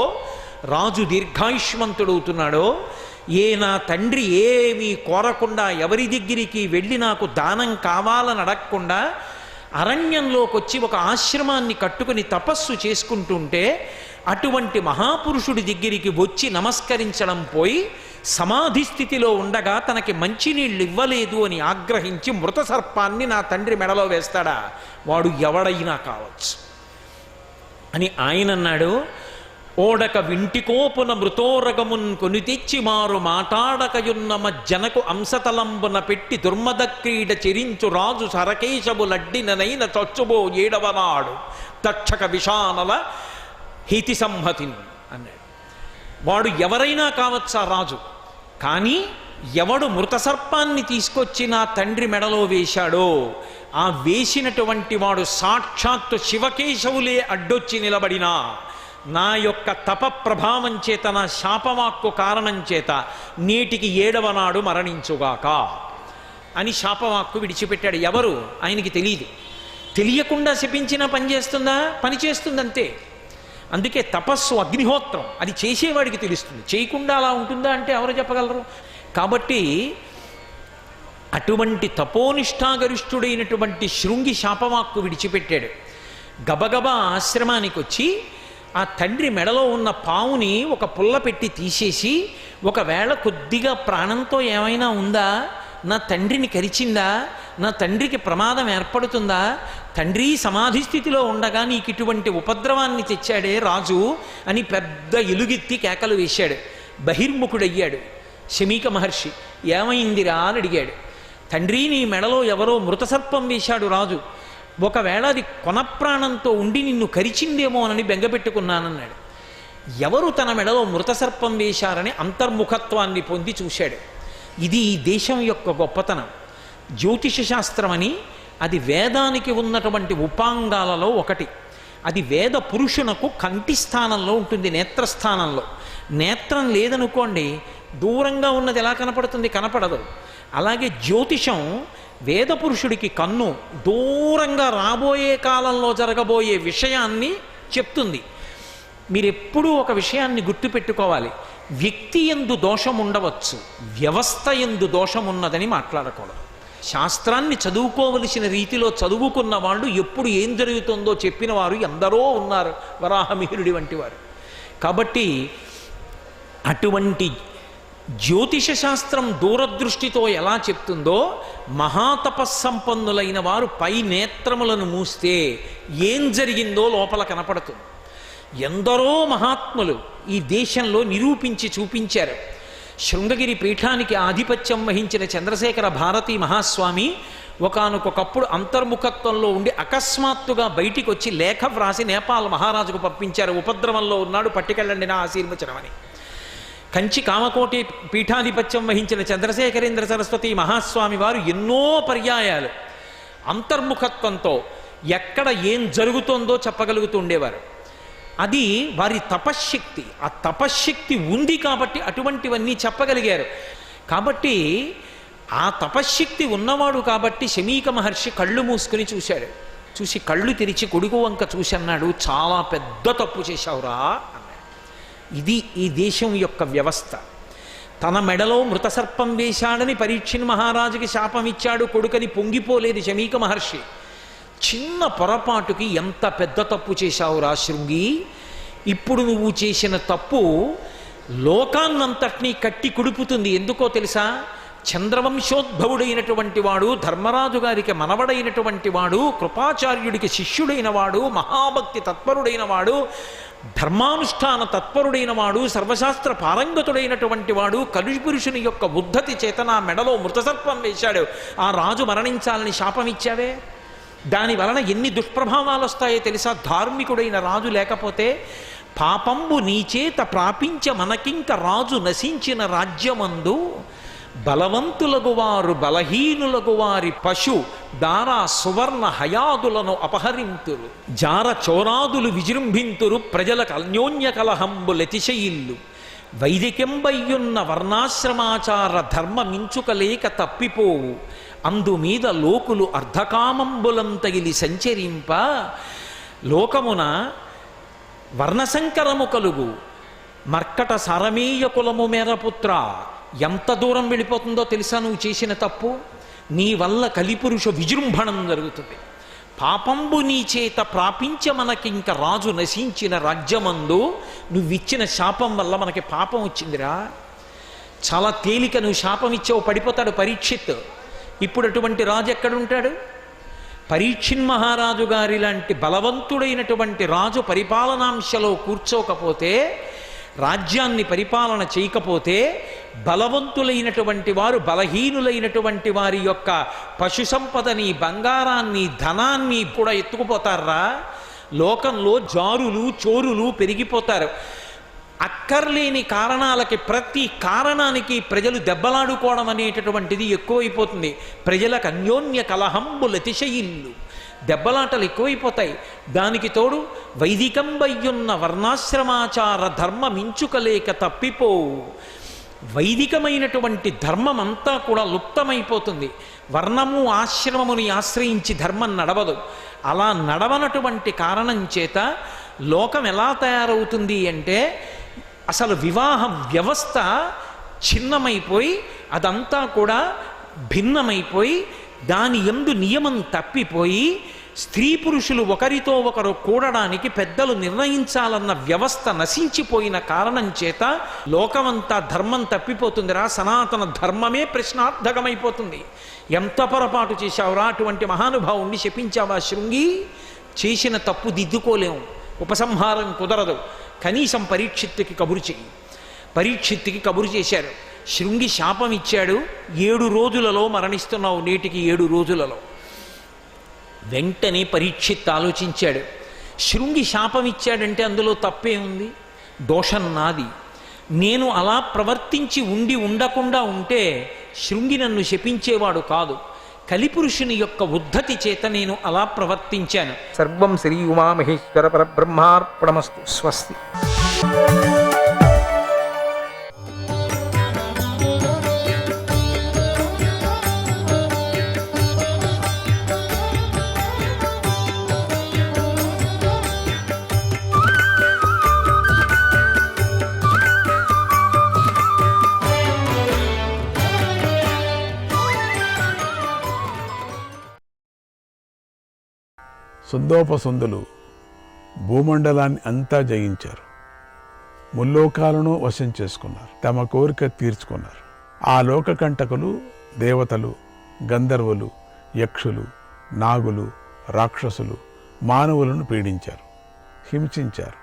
రాజు దీర్ఘాయుష్మంతుడవుతున్నాడో, ఏ నా తండ్రి ఏమీ కోరకుండా ఎవరి దగ్గరికి వెళ్ళి నాకు దానం కావాలని అడగకుండా అరణ్యంలోకి వచ్చి ఒక ఆశ్రమాన్ని కట్టుకుని తపస్సు చేసుకుంటుంటే అటువంటి మహాపురుషుడి దగ్గరికి వచ్చి నమస్కరించడం పోయి సమాధి స్థితిలో ఉండగా తనకి మంచినీళ్ళు ఇవ్వలేదు అని ఆగ్రహించి మృత సర్పాన్ని నా తండ్రి మెడలో వేస్తాడా? వాడు ఎవడైనా కావచ్చు అని ఆయన అన్నాడు. ఓడక వింటికోపున మృతోరగమున్ కొని తెచ్చి మారు మాటాడకయున్న మజ్జనకు అంశతలంబున పెట్టి దుర్మద క్రీడ చెరించు రాజు సరకేశములడ్డిననైన చచ్చుబో ఏడవనాడు తక్షక విషానల హితి సంహతిని అన్నాడు. వాడు ఎవరైనా కావచ్చా రాజు, కానీ ఎవడు మృత సర్పాన్ని తీసుకొచ్చి నా తండ్రి మెడలో వేశాడో ఆ వేసినటువంటి వాడు సాక్షాత్తు శివకేశవులే అడ్డొచ్చి నిలబడినా నా యొక్క తప ప్రభావం చేత నా శాపవాక్కు కారణం చేత నేటికి 7వ నాడు మరణించుగాక అని శాపవాక్కు విడిచిపెట్టాడు. ఎవరు? ఆయనకి తెలియదు. తెలియకుండా శపించినా పనిచేస్తుందా? పనిచేస్తుందంతే. అందుకే తపస్సు అగ్నిహోత్రం, అది చేసేవాడికి తెలుస్తుంది. చేయకుండా అలా ఉంటుందా అంటే ఎవరు చెప్పగలరు? కాబట్టి అటువంటి తపోనిష్టాగరిష్ఠుడైనటువంటి శృంగి శాపవాక్కు విడిచిపెట్టాడు. గబగబా ఆశ్రమానికి వచ్చి ఆ తండ్రి మెడలో ఉన్న పావుని ఒక పుల్ల పెట్టి తీసేసి, ఒకవేళ కొద్దిగా ప్రాణంతో ఏమైనా ఉందా నా తండ్రిని కరిచిందా, నా తండ్రికి ప్రమాదం ఏర్పడుతుందా, తండ్రి సమాధి స్థితిలో ఉండగా నీకు ఇటువంటి ఉపద్రవాన్ని తెచ్చాడే రాజు అని పెద్ద ఎలుగెత్తి కేకలు వేశాడు. బహిర్ముఖుడయ్యాడు శమీక మహర్షి. ఏమైందిరా అని అడిగాడు. తండ్రి, నీ మెడలో ఎవరో మృతసర్పం వేశాడు రాజు, ఒకవేళ అది కొనప్రాణంతో ఉండి నిన్ను కరిచిందేమోనని బెంగపెట్టుకున్నానన్నాడు. ఎవరు తన మెడలో మృతసర్పం వేశారని అంతర్ముఖత్వాన్ని పొంది చూశాడు. ఇది ఈ దేశం యొక్క గొప్పతనం. జ్యోతిష శాస్త్రమని అది వేదానికి ఉన్నటువంటి ఉపాంగాలలో ఒకటి. అది వేద పురుషునకు కంటి స్థానంలో ఉంటుంది, నేత్రస్థానంలో. నేత్రం లేదనుకోండి, దూరంగా ఉన్నది ఎలా కనపడుతుంది? కనపడదు. అలాగే జ్యోతిషం వేద పురుషుడికి కన్ను, దూరంగా రాబోయే కాలంలో జరగబోయే విషయాన్ని చెప్తుంది. మీరెప్పుడూ ఒక విషయాన్ని గుర్తుపెట్టుకోవాలి, వ్యక్తి యందు దోషం ఉండవచ్చు, వ్యవస్థ యందు దోషం ఉన్నదని మాట్లాడకూడదు. శాస్త్రాన్ని చదువుకోవలసిన రీతిలో చదువుకున్న వాళ్ళు ఎప్పుడు ఏం జరుగుతుందో చెప్పిన వారు ఎందరో ఉన్నారు, వరాహమిహిరుడి వంటి వారు. కాబట్టి అటువంటి జ్యోతిష శాస్త్రం దూరదృష్టితో ఎలా చెప్తుందో, మహాతపస్సంపన్నులైన వారు పై నేత్రములను మూస్తే ఏం జరిగిందో లోపల కనపడుతుంది. ఎందరో మహాత్ములు ఈ దేశంలో నిరూపించి చూపించారు. శృంగగిరి పీఠానికి ఆధిపత్యం వహించిన చంద్రశేఖర భారతీ మహాస్వామి ఒకానొకప్పుడు అంతర్ముఖత్వంలో ఉండి అకస్మాత్తుగా బయటికి వచ్చి లేఖ వ్రాసి నేపాల్ మహారాజుకు పంపించారు. ఉపద్రవంలో ఉన్నాడు, పట్టుకెళ్ళండి నా ఆశీర్వచనమని. కంచి కామకోటి పీఠాధిపత్యం వహించిన చంద్రశేఖరేంద్ర సరస్వతి మహాస్వామి వారు ఎన్నో పర్యాయాలు అంతర్ముఖత్వంతో ఎక్కడ ఏం జరుగుతోందో చెప్పగలుగుతూ ఉండేవారు. అది వారి తపశ్శక్తి. ఆ తపశ్శక్తి ఉంది కాబట్టి అటువంటివన్నీ చెప్పగలిగారు. కాబట్టి ఆ తపశ్శక్తి ఉన్నవాడు కాబట్టి శమీక మహర్షి కళ్ళు మూసుకుని చూశాడు. చూసి కళ్ళు తెరిచి కొడుకు వంక చూసి అన్నాడు, చాలా పెద్ద తప్పు చేశావురా అన్నాడు. ఇది ఈ దేశం యొక్క వ్యవస్థ. తన మెడలో మృతసర్పం వేశాడని పరీక్షిన్ మహారాజుకి శాపం ఇచ్చాడు కొడుకని పొంగిపోలేదు శమీక మహర్షి. చిన్న పొరపాటుకి ఎంత పెద్ద తప్పు చేశావురా శృంగి, ఇప్పుడు నువ్వు చేసిన తప్పు లోకాన్నంతటినీ కట్టి కుడుపుతుంది. ఎందుకో తెలుసా? చంద్రవంశోద్భవుడైనటువంటి వాడు, ధర్మరాజు గారికి మనవడైనటువంటి వాడు, కృపాచార్యుడికి శిష్యుడైన వాడు, మహాభక్తి తత్పరుడైన వాడు, ధర్మానుష్ఠాన తత్పరుడైన వాడు, సర్వశాస్త్ర పారంగతుడైనటువంటి వాడు, కలుపురుషుని యొక్క ఉద్ధతి చేత నా మెడలో మృతసర్పం వేశాడు. ఆ రాజు మరణించాలని శాపం ఇచ్చావే, దాని వలన ఎన్ని దుష్ప్రభావాలు వస్తాయో తెలుసా? ధార్మికుడైన రాజు లేకపోతే పాపంబు నీచేత ప్రాపించ మనకింక రాజు నశించిన రాజ్యమందు బలవంతులగు వారు బలహీనులగు వారి పశు దారా సువర్ణ హయాదులను అపహరింతురు, జార చోరాదులు విజృంభింతురు, ప్రజలకు అన్యోన్య కలహంబులతిశయిల్లు, వైదికంబయ్యున్న వర్ణాశ్రమాచార ధర్మమించుకలేక తప్పిపోవు, అందుమీద లోకులు అర్ధకామంబులంతగిలి సంచరింప, లోకమున వర్ణసంకరము కలుగు మర్కట సారమేయ కులము మేరపుత్ర. ఎంత దూరం వెళ్ళిపోతుందో తెలుసా నువ్వు చేసిన తప్పు? నీ వల్ల కలిపురుష విజృంభణం జరుగుతుంది. పాపంబు నీ చేత ప్రాపించ మనకింక రాజు నశించిన రాజ్యమందు నువ్విచ్చిన శాపం వల్ల మనకి పాపం వచ్చిందిరా. చాలా తేలిక, నువ్వు శాపం ఇచ్చావు పడిపోతాడు పరీక్షిత్. ఇప్పుడు అటువంటి రాజు ఎక్కడుంటాడు? పరీక్షిన్ మహారాజు గారి లాంటి బలవంతుడైనటువంటి రాజు పరిపాలనాంశలో కూర్చోకపోతే, రాజ్యాన్ని పరిపాలన చేయకపోతే, బలవంతులైనటువంటి వారు బలహీనులైనటువంటి వారి యొక్క పశు సంపదని, బంగారాన్ని, ధనాన్ని కూడా ఎత్తుకుపోతారా? లోకంలో జారులు చోరులు పెరిగిపోతారు. అక్కర్లేని కారణాలకి, ప్రతి కారణానికి ప్రజలు దెబ్బలాడుకోవడం అనేటటువంటిది ఎక్కువైపోతుంది. ప్రజలకు అన్యోన్య కలహంబులతిశయిల్లు, దెబ్బలాటలు ఎక్కువైపోతాయి. దానికి తోడు వైదికంబయ్యున్న వర్ణాశ్రమాచార ధర్మమించుకలేక తప్పిపోవు. వైదికమైనటువంటి ధర్మం అంతా కూడా లుప్తమైపోతుంది. వర్ణము ఆశ్రమముని ఆశ్రయించి ధర్మం నడవదు. అలా నడవనటువంటి కారణం చేత లోకం ఎలా తయారవుతుంది అంటే, అసలు వివాహ వ్యవస్థ చిన్నమైపోయి అదంతా కూడా భిన్నమైపోయి దాని యందు నియమం తప్పిపోయి స్త్రీ పురుషులు ఒకరితో ఒకరు కూడడానికి పెద్దలు నిర్ణయించాలన్న వ్యవస్థ నశించిపోయిన కారణం చేత లోకమంతా ధర్మం తప్పిపోతుందిరా, సనాతన ధర్మమే ప్రశ్నార్థకమైపోతుంది. ఎంత పొరపాటు చేశావురా, అటువంటి మహానుభావుణ్ణి శపించావా శృంగి? చేసిన తప్పు దిద్దుకోలేము, ఉపసంహారం కుదరదు. కనీసం పరీక్షిత్తుకి కబురు చెయ్యి. పరీక్షిత్తుకి కబురు చేశారు. శృంగి శాపం ఇచ్చాడు, 7 రోజులలో మరణిస్తున్నావు, నేటికి 7 రోజులలో. వెంటనే పరీక్షిత్ ఆలోచించాడు, శృంగి శాపం ఇచ్చాడంటే అందులో తప్పే ఉంది, దోషం నాది. నేను అలా ప్రవర్తించి ఉండకుండా ఉంటే శృంగి నన్ను శపించేవాడు కాదు. కలిపురుషుని యొక్క ఉద్ధతి చేత నేను అలా ప్రవర్తించాను. సర్వం శ్రీ ఉమామహేశ్వర పరబ్రహ్మార్పణమస్తు. స్వస్తి. సుందోపసుందులు భూమండలాన్ని అంతా జయించారు. ముల్లోకాలను వశం చేసుకున్నారు. తమ కోరిక తీర్చుకున్నారు. ఆ లోకకంటకులు దేవతలు, గంధర్వులు, యక్షులు, నాగులు, రాక్షసులు మానవులను పీడించారు, హింసించారు.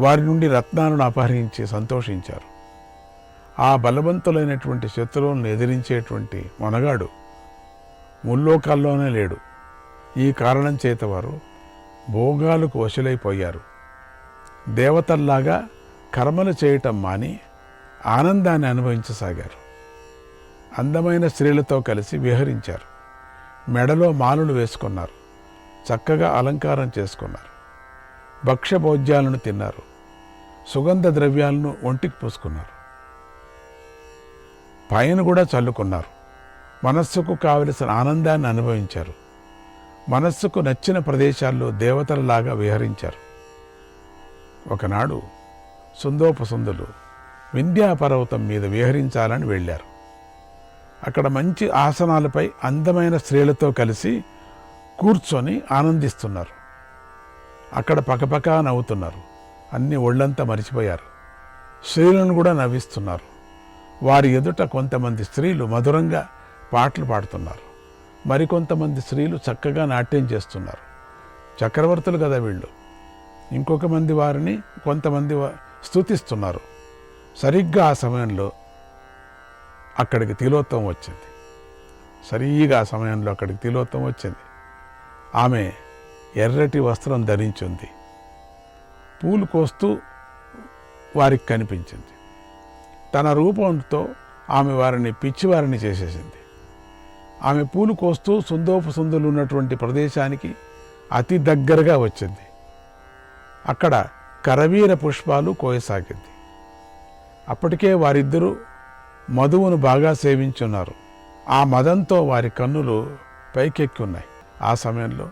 వారి నుండి రత్నాలను అపహరించి సంతోషించారు. ఆ బలవంతులైనటువంటి శత్రువులను ఎదిరించేటువంటి మొనగాడు ముల్లోకాల్లోనే లేడు. ఈ కారణం చేత వారు భోగాలకు వశులైపోయారు. దేవతల్లాగా కర్మలు చేయటం మాని ఆనందాన్ని అనుభవించసాగారు. అందమైన స్త్రీలతో కలిసి విహరించారు. మెడలో మాలలు వేసుకున్నారు. చక్కగా అలంకారం చేసుకున్నారు. భక్ష్యభోజ్యాలను తిన్నారు. సుగంధ ద్రవ్యాలను ఒంటికి పూసుకున్నారు. పైన కూడా చల్లుకున్నారు. మనస్సుకు కావలసిన ఆనందాన్ని అనుభవించారు. మనస్సుకు నచ్చిన ప్రదేశాల్లో దేవతలలాగా విహరించారు. ఒకనాడు సుందోపసుందులు వింధ్యాపర్వతం మీద విహరించాలని వెళ్ళారు. అక్కడ మంచి ఆసనాలపై అందమైన స్త్రీలతో కలిసి కూర్చొని ఆనందిస్తున్నారు. అక్కడ పకపకా నవ్వుతున్నారు. అన్ని ఒళ్ళంతా మరిచిపోయారు. స్త్రీలను కూడా నవ్విస్తున్నారు. వారి ఎదుట కొంతమంది స్త్రీలు మధురంగా పాటలు పాడుతున్నారు. మరికొంతమంది స్త్రీలు చక్కగా నాట్యం చేస్తున్నారు. చక్రవర్తులు కదా వీళ్ళు. ఇంకొక మంది వారిని కొంతమంది స్తుతిస్తున్నారు. సరిగ్గా ఆ సమయంలో అక్కడికి తిలోత్తమ వచ్చింది. ఆమె ఎర్రటి వస్త్రం ధరించింది. పూలు కోస్తూ వారికి కనిపించింది. తన రూపంతో ఆమె వారిని పిచ్చివారిని చేసేసింది. ఆమె పూలు కోస్తూ సుందోపసుందులు ఉన్నటువంటి ప్రదేశానికి అతి దగ్గరగా వచ్చింది. అక్కడ కరవీర పుష్పాలు కోయసాగింది. అప్పటికే వారిద్దరూ మధువును బాగా సేవించున్నారు. ఆ మదంతో వారి కన్నులు పైకెక్కి ఉన్నాయి. ఆ సమయంలో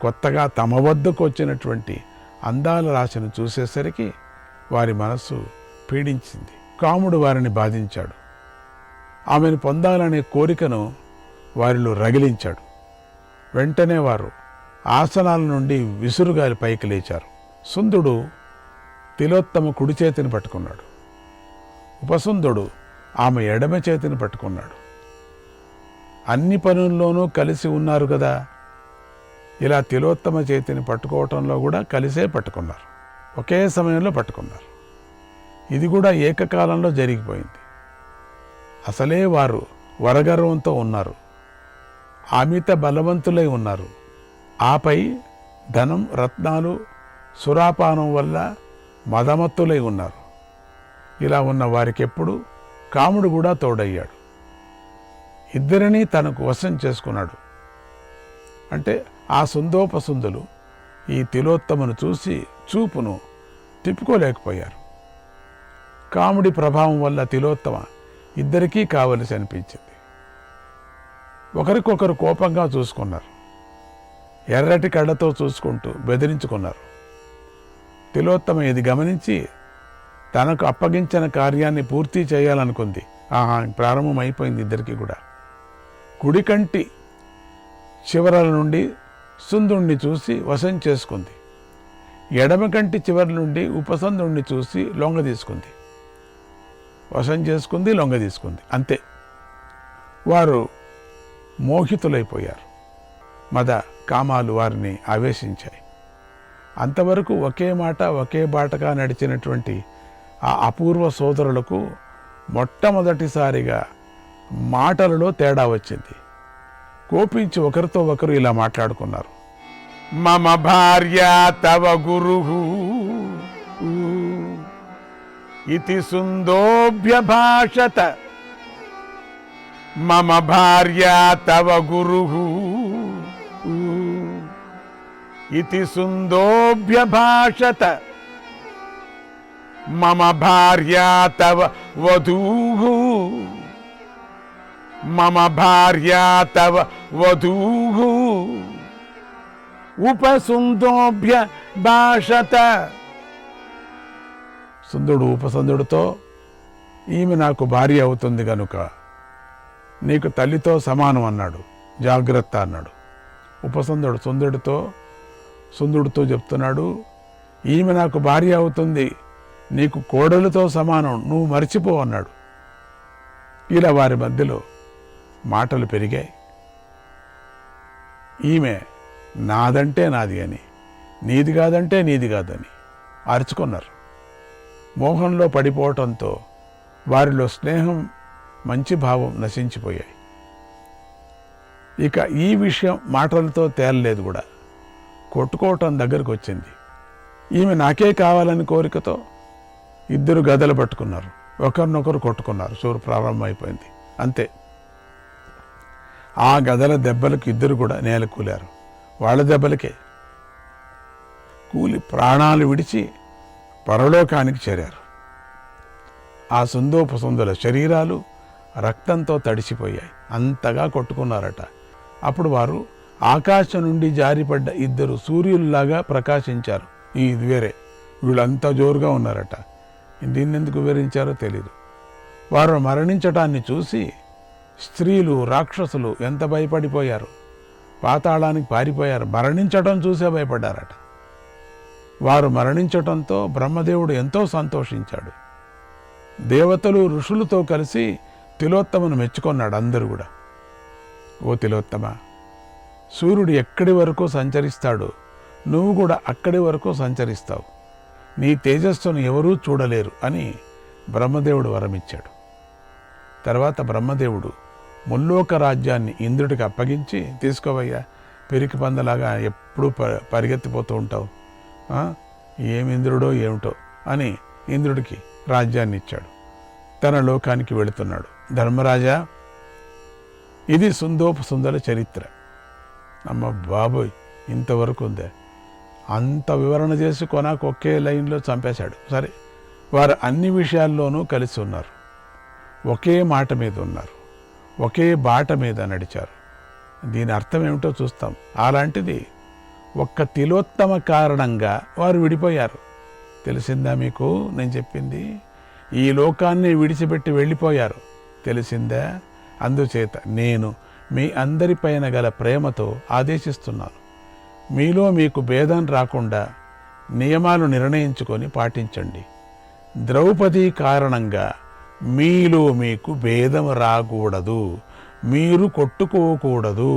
కొత్తగా తమ వద్దకు వచ్చినటువంటి అందాల రాశిని చూసేసరికి వారి మనస్సు పీడించింది. కాముడు వారిని బాధించాడు. ఆమెను పొందాలనే కోరికను వారిలో రగిలించాడు. వెంటనే వారు ఆసనాల నుండి విసురుగా పైకి లేచారు. సుందుడు తిలోత్తమ కుడి చేతిని పట్టుకున్నాడు. ఉపసుందుడు ఆమె ఎడమ చేతిని పట్టుకున్నాడు. అన్ని పనుల్లోనూ కలిసి ఉన్నారు కదా, ఇలా తిలోత్తమ చేతిని పట్టుకోవటంలో కూడా కలిసే పట్టుకున్నారు. ఒకే సమయంలో పట్టుకున్నారు. ఇది కూడా ఏకకాలంలో జరిగిపోయింది. అసలే వారు వరగర్వంతో ఉన్నారు. అమిత బలవంతులై ఉన్నారు. ఆపై ధనం, రత్నాలు, సురాపానం వల్ల మదమత్తులై ఉన్నారు. ఇలా ఉన్న వారికెప్పుడు కాముడు కూడా తోడయ్యాడు. ఇద్దరినీ తనకు వశం చేసుకున్నాడు. అంటే ఆ సుందోపసుందులు ఈ తిలోత్తమను చూసి చూపును తిప్పుకోలేకపోయారు. కాముడి ప్రభావం వల్ల తిలోత్తమ ఇద్దరికీ కావలసి అనిపించింది. ఒకరికొకరు కోపంగా చూసుకున్నారు. ఎర్రటి కళ్ళతో చూసుకుంటూ బెదిరించుకున్నారు. తిలోత్తమ ఇది గమనించి తనకు అప్పగించిన కార్యాన్ని పూర్తి చేయాలనుకుంది. ప్రారంభమైపోయింది ఇద్దరికి కూడా. కుడికంటి చివరల నుండి సుందుణ్ణి చూసి వశం చేసుకుంది. ఎడమ కంటి చివరి నుండి ఉపసందుణ్ణి చూసి లొంగ తీసుకుంది. వశం చేసుకుంది, లొంగ తీసుకుంది, అంతే. వారు మోహితులైపోయారు. మద కామాలు వారిని ఆవేశించాయి. అంతవరకు ఒకే మాట ఒకే బాటగా నడిచినటువంటి ఆ అపూర్వ సోదరులకు మొట్టమొదటిసారిగా మాటలలో తేడా వచ్చింది. కోపించి ఒకరితో ఒకరు ఇలా మాట్లాడుకున్నారు. మమ భార్య తవ గురుః ఇతి సుందోభ్యభాషత. మమ భార్య తవ గురుః ఇతి సుందోభ్యభాషత. మమ భార్య తవ వధూః మమ భార్య తవ వధూః ఉపసుందోభ్య భాషత. సుందుడు ఉపసందుడితో, ఈమె నాకు భార్య అవుతుంది గనుక నీకు తల్లితో సమానం అన్నాడు, జాగ్రత్త అన్నాడు. ఉపసందుడు సుందుడితో చెప్తున్నాడు, ఈమె నాకు భార్య అవుతుంది, నీకు కోడలితో సమానం, నువ్వు మర్చిపో అన్నాడు. ఇలా వారి మధ్యలో మాటలు పెరిగాయి. ఈమె నాదంటే నాది అని, నీది కాదంటే నీది కాదని అరుచుకున్నారు. మోహంలో పడిపోవటంతో వారిలో స్నేహం, మంచి భావం నశించిపోయాయి. ఇక ఈ విషయం మాటలతో తేలలేదు కూడా, కొట్టుకోవటం దగ్గరకు వచ్చింది. ఈమె నాకే కావాలని కోరికతో ఇద్దరు గదలు పట్టుకున్నారు, ఒకరినొకరు కొట్టుకున్నారు. చూరు ప్రారంభమైపోయింది, అంతే. ఆ గదల దెబ్బలకు ఇద్దరు కూడా నేల కూలారు. వాళ్ళ దెబ్బలకే కూలి ప్రాణాలు విడిచి పరలోకానికి చేరారు. ఆ సుందోపసుందుల శరీరాలు రక్తంతో తడిసిపోయాయి, అంతగా కొట్టుకున్నారట. అప్పుడు వారు ఆకాశం నుండి జారిపడ్డ ఇద్దరు సూర్యుల్లాగా ప్రకాశించారు. ఇది వేరే, వీళ్ళంతా జోరుగా ఉన్నారట. దీన్ని ఎందుకు వివరించారో తెలీదు. వారు మరణించటాన్ని చూసి స్త్రీలు, రాక్షసులు ఎంత భయపడిపోయారు, పాతాళానికి పారిపోయారు. మరణించటం చూసే భయపడ్డారట. వారు మరణించటంతో బ్రహ్మదేవుడు ఎంతో సంతోషించాడు. దేవతలు, ఋషులతో కలిసి తిలోత్తమను మెచ్చుకొన్నాడు. అందరూ కూడా, ఓ తిలోత్తమ, సూర్యుడు ఎక్కడి వరకు సంచరిస్తాడో నువ్వు కూడా అక్కడి వరకు సంచరిస్తావు, నీ తేజస్సును ఎవరూ చూడలేరు అని బ్రహ్మదేవుడు వరమిచ్చాడు. తర్వాత బ్రహ్మదేవుడు ముల్లోక రాజ్యాన్ని ఇంద్రుడికి అప్పగించి, తీసుకోవయ్యా, పెరికి పందలాగా ఎప్పుడూ పరిగెత్తిపోతూ ఉంటావు, ఏమి ఇంద్రుడో ఏమిటో అని ఇంద్రుడికి రాజ్యాన్ని ఇచ్చాడు. తన లోకానికి వెళుతున్నాడు. ధర్మరాజా, ఇది సుందోపసుందర చరిత్ర. అమ్మ బాబోయ్, ఇంతవరకు ఉందే, అంత వివరణ చేసి కొనాకు ఒకే లైన్లో చంపేశాడు. సరే, వారు అన్ని విషయాల్లోనూ కలిసి ఉన్నారు, ఒకే మాట మీద ఉన్నారు, ఒకే బాట మీద నడిచారు. దీని అర్థం ఏమిటో చూస్తాం. అలాంటిది ఒక్క తిలోత్తమ కారణంగా వారు విడిపోయారు. తెలిసిందా మీకు నేను చెప్పింది? ఈ లోకాన్ని విడిచిపెట్టి వెళ్ళిపోయారు, తెలిసిందా? అందుచేత నేను మీ అందరిపైన గల ప్రేమతో ఆదేశిస్తున్నాను, మీలో మీకు భేదం రాకుండా నియమాలు నిర్ణయించుకొని పాటించండి. ద్రౌపది కారణంగా మీలో మీకు భేదం రాకూడదు, మీరు కొట్టుకోకూడదు,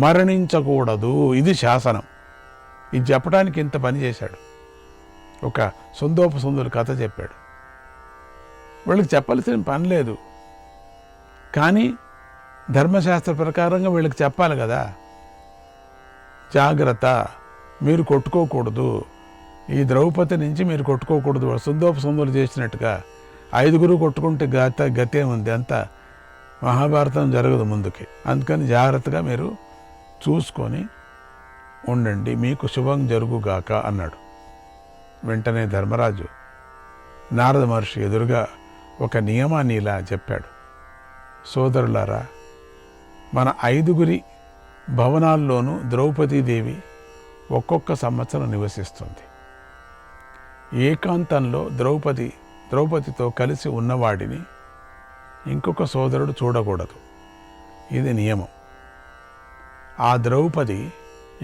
మరణించకూడదు. ఇది శాసనం. ఇది చెప్పడానికి ఇంత పని చేశాడు. ఒక సుందోపసుందుల కథ చెప్పాడు. వీళ్ళకి చెప్పాల్సిన పని లేదు, కానీ ధర్మశాస్త్ర ప్రకారంగా వీళ్ళకి చెప్పాలి కదా. జాగ్రత్త, మీరు కొట్టుకోకూడదు, ఈ ద్రౌపది నుంచి మీరు కొట్టుకోకూడదు. సుందోపసుందులు చేసినట్టుగా 5 కొట్టుకుంటే గతే ఉంది, అంతా మహాభారతం జరగదు ముందుకి. అందుకని జాగ్రత్తగా మీరు చూసుకొని ఉండండి, మీకు శుభం జరుగుగాక అన్నాడు. వెంటనే ధర్మరాజు నారద మహర్షి ఎదురుగా ఒక నియమాన్ని ఇలా చెప్పాడు. సోదరులారా, మన 5 భవనాల్లోనూ ద్రౌపదీదేవి ఒక్కొక్క సంవత్సరం నివసిస్తుంది. ఏకాంతంలో ద్రౌపదితో కలిసి ఉన్నవాడిని ఇంకొక సోదరుడు చూడకూడదు. ఇది నియమం. ఆ ద్రౌపది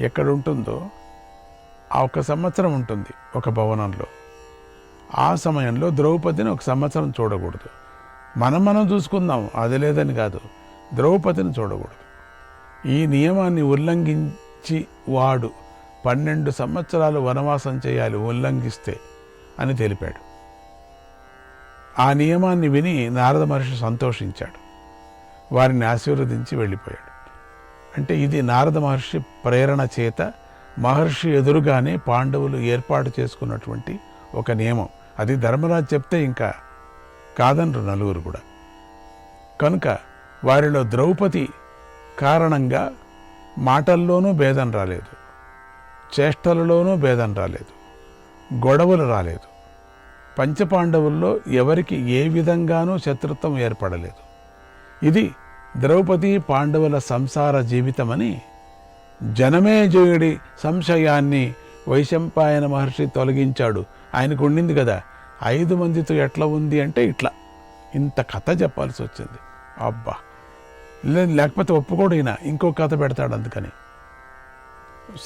ఎక్కడ ఉంటుందో ఆ 1 సంవత్సరం ఉంటుంది ఒక భవనంలో. ఆ సమయంలో ద్రౌపదిని 1 సంవత్సరం చూడకూడదు. మనం చూసుకుందాం, అది లేదని కాదు, ద్రౌపదిని చూడకూడదు. ఈ నియమాన్ని ఉల్లంఘించి వాడు 12 సంవత్సరాలు వనవాసం చేయాలి ఉల్లంఘిస్తే అని తెలిపాడు. ఆ నియమాన్ని విని నారద మహర్షి సంతోషించాడు, వారిని ఆశీర్వదించి వెళ్ళిపోయాడు. అంటే ఇది నారద మహర్షి ప్రేరణ చేత మహర్షి ఎదురుగానే పాండవులు ఏర్పాటు చేసుకున్నటువంటి ఒక నియమం. అది ధర్మరాజు చెప్తే ఇంకా కాదనరు నలుగురు కూడా. కనుక వారిలో ద్రౌపది కారణంగా మాటల్లోనూ భేదం రాలేదు, చేష్టలలోనూ భేదం రాలేదు, గొడవలు రాలేదు. పంచపాండవుల్లో ఎవరికి ఏ విధంగానూ శత్రుత్వం ఏర్పడలేదు. ఇది ద్రౌపది పాండవుల సంసార జీవితమని జనమేజయుడి సంశయాన్ని వైశంపాయన మహర్షి తొలగించాడు. ఆయనకు ఉండింది కదా 5 మందితో ఎట్లా ఉంది అంటే ఇట్లా, ఇంత కథ చెప్పాల్సి వచ్చింది. అబ్బా, లేకపోతే ఒప్పుకోడు ఈయన, ఇంకో కథ పెడతాడు. అందుకని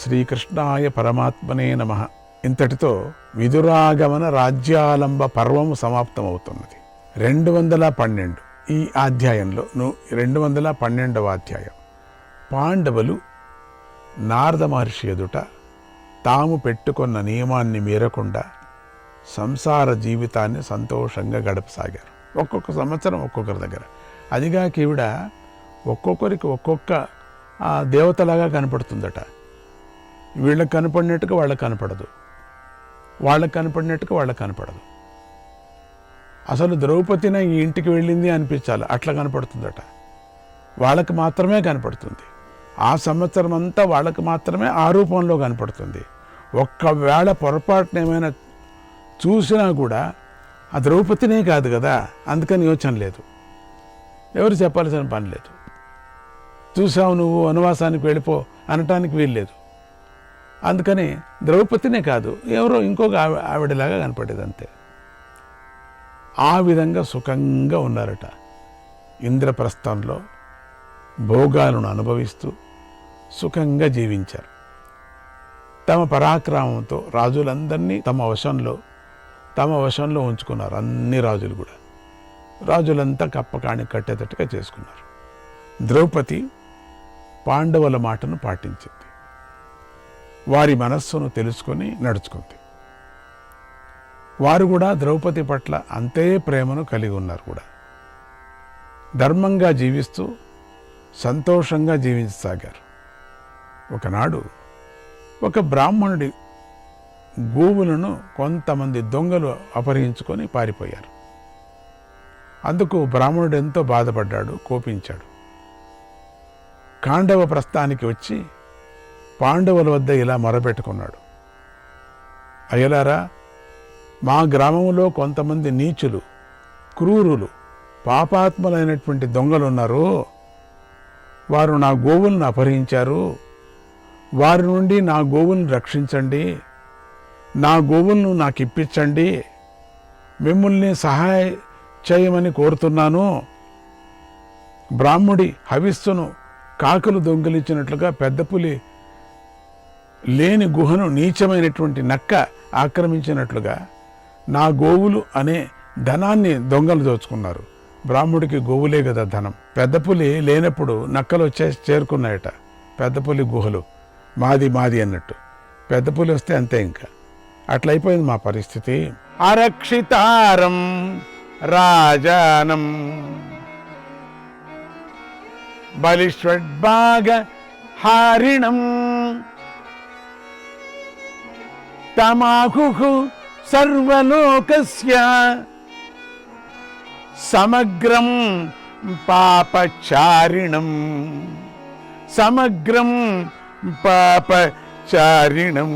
శ్రీకృష్ణాయ పరమాత్మనే నమః. ఇంతటితో విదురాగమన రాజ్యాలంబ పర్వము సమాప్తమవుతున్నది. 212 ఈ అధ్యాయంలో 212వ అధ్యాయం. పాండవులు నారద మహర్షి ఎదుట తాము పెట్టుకున్న నియమాన్ని మీరకుండా సంసార జీవితాన్ని సంతోషంగా గడపసాగారు. ఒక్కొక్క సంవత్సరం ఒక్కొక్కరి దగ్గర. అదిగాక ఈవిడ ఒక్కొక్కరికి ఒక్కొక్క దేవతలాగా కనపడుతుందట. వీళ్ళకి కనపడినట్టుగా వాళ్ళకి కనపడదు, వాళ్ళకి కనపడినట్టుగా వాళ్ళకి కనపడదు. అసలు ద్రౌపదిన ఈ ఇంటికి వెళ్ళింది అనిపించాలి, అట్లా కనపడుతుందట. వాళ్ళకి మాత్రమే కనపడుతుంది. ఆ సంవత్సరం అంతా వాళ్ళకి మాత్రమే ఆ రూపంలో కనపడుతుంది. ఒక్కవేళ పొరపాటున ఏమైనా చూసినా కూడా ఆ ద్రౌపదినే కాదు కదా, అందుకని యోచన లేదు, ఎవరు చెప్పాల్సిన పని లేదు. చూసావు నువ్వు వనవాసానికి వెళ్ళిపో అనటానికి వీల్లేదు. అందుకని ద్రౌపదినే కాదు, ఎవరో ఇంకొక ఆవిడలాగా కనపడేది అంతే. ఆ విధంగా సుఖంగా ఉన్నారట. ఇంద్రప్రస్థంలో భోగాలను అనుభవిస్తూ సుఖంగా జీవించారు. తమ పరాక్రమంతో రాజులందరినీ తమ వశంలో ఉంచుకున్నారు. అన్ని రాజులు కూడా, రాజులంతా కప్పకాణి కట్టేటట్టుగా చేసుకున్నారు. ద్రౌపది పాండవుల మాటను పాటించింది, వారి మనస్సును తెలుసుకొని నడుచుకుంది. వారు కూడా ద్రౌపది పట్ల అంతే ప్రేమను కలిగి ఉన్నారు కూడా. ధర్మంగా జీవిస్తూ సంతోషంగా జీవించసాగారు. ఒకనాడు ఒక బ్రాహ్మణుడి గోవులను కొంతమంది దొంగలు అపహరించుకొని పారిపోయారు. అందుకు బ్రాహ్మణుడు ఎంతో బాధపడ్డాడు, కోపించాడు. ఖాండవ ప్రస్థానికి వచ్చి పాండవుల వద్ద ఇలా మొరపెట్టుకున్నాడు, అయ్యలారా, మా గ్రామంలో కొంతమంది నీచులు, క్రూరులు, పాపాత్ములైనటువంటి దొంగలు ఉన్నారు. వారు నా గోవులను అపహరించారు. వారి నుండి నా గోవులను రక్షించండి, నా గోవులను నాకు ఇప్పించండి, మిమ్మల్ని సహాయం చేయమని కోరుతున్నాను. బ్రాహ్మడి హవిస్సును కాకులు దొంగిలించినట్లుగా పెద్ద పులి లేని గుహను నీచమైనటువంటి నక్క ఆక్రమించినట్లుగా నా గోవులు అనే ధనాన్ని దొంగలు దోచుకున్నారు. బ్రాహ్మడికి గోవులే కదా ధనం. పెద్ద పులి లేనప్పుడు నక్కలు వచ్చేసి చేరుకున్నాయట పెద్ద పులి గుహలు. మాది మాది అన్నట్టు. పెద్ద పులి వస్తే అంతే, ఇంకా అట్లయిపోయింది మా పరిస్థితి. అరక్షితారం రాజానం బలిష్వడ్భాగ హారిణం తమాహు సర్వలోకస్య సమగ్రం పాపచారిణం సమగ్రం పాపచారిణం.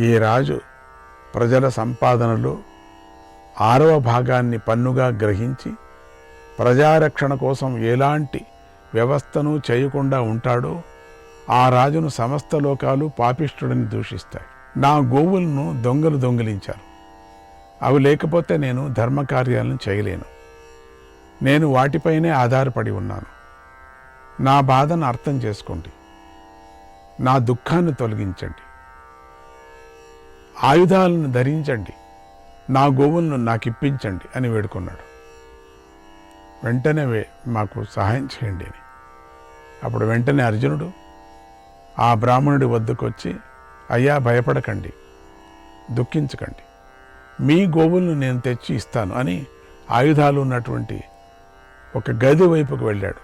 ఈ రాజు ప్రజల సంపాదనలో 6వ భాగాన్ని పన్నుగా గ్రహించి ప్రజారక్షణ కోసం ఎలాంటి వ్యవస్థను చేయకుండా ఉంటాడో ఆ రాజును సమస్త లోకాలు పాపిష్ఠుడిని దూషిస్తాయి. నా గోవులను దొంగలు దొంగిలించారు. అవి లేకపోతే నేను ధర్మకార్యాలను చేయలేను. నేను వాటిపైనే ఆధారపడి ఉన్నాను. నా బాధను అర్థం చేసుకోండి. నా దుఃఖాన్ని తొలగించండి, ఆయుధాలను ధరించండి, నా గోవులను నాకు ఇప్పించండి అని వేడుకున్నాడు. వెంటనే మాకు సహాయం చేయండి అని. అప్పుడు వెంటనే అర్జునుడు ఆ బ్రాహ్మణుడి వద్దకు వచ్చి, అయ్యా భయపడకండి, దుఃఖించకండి, మీ గోవులను నేను తెచ్చి ఇస్తాను అని ఆయుధాలు ఉన్నటువంటి ఒక గది వైపుకు వెళ్ళాడు.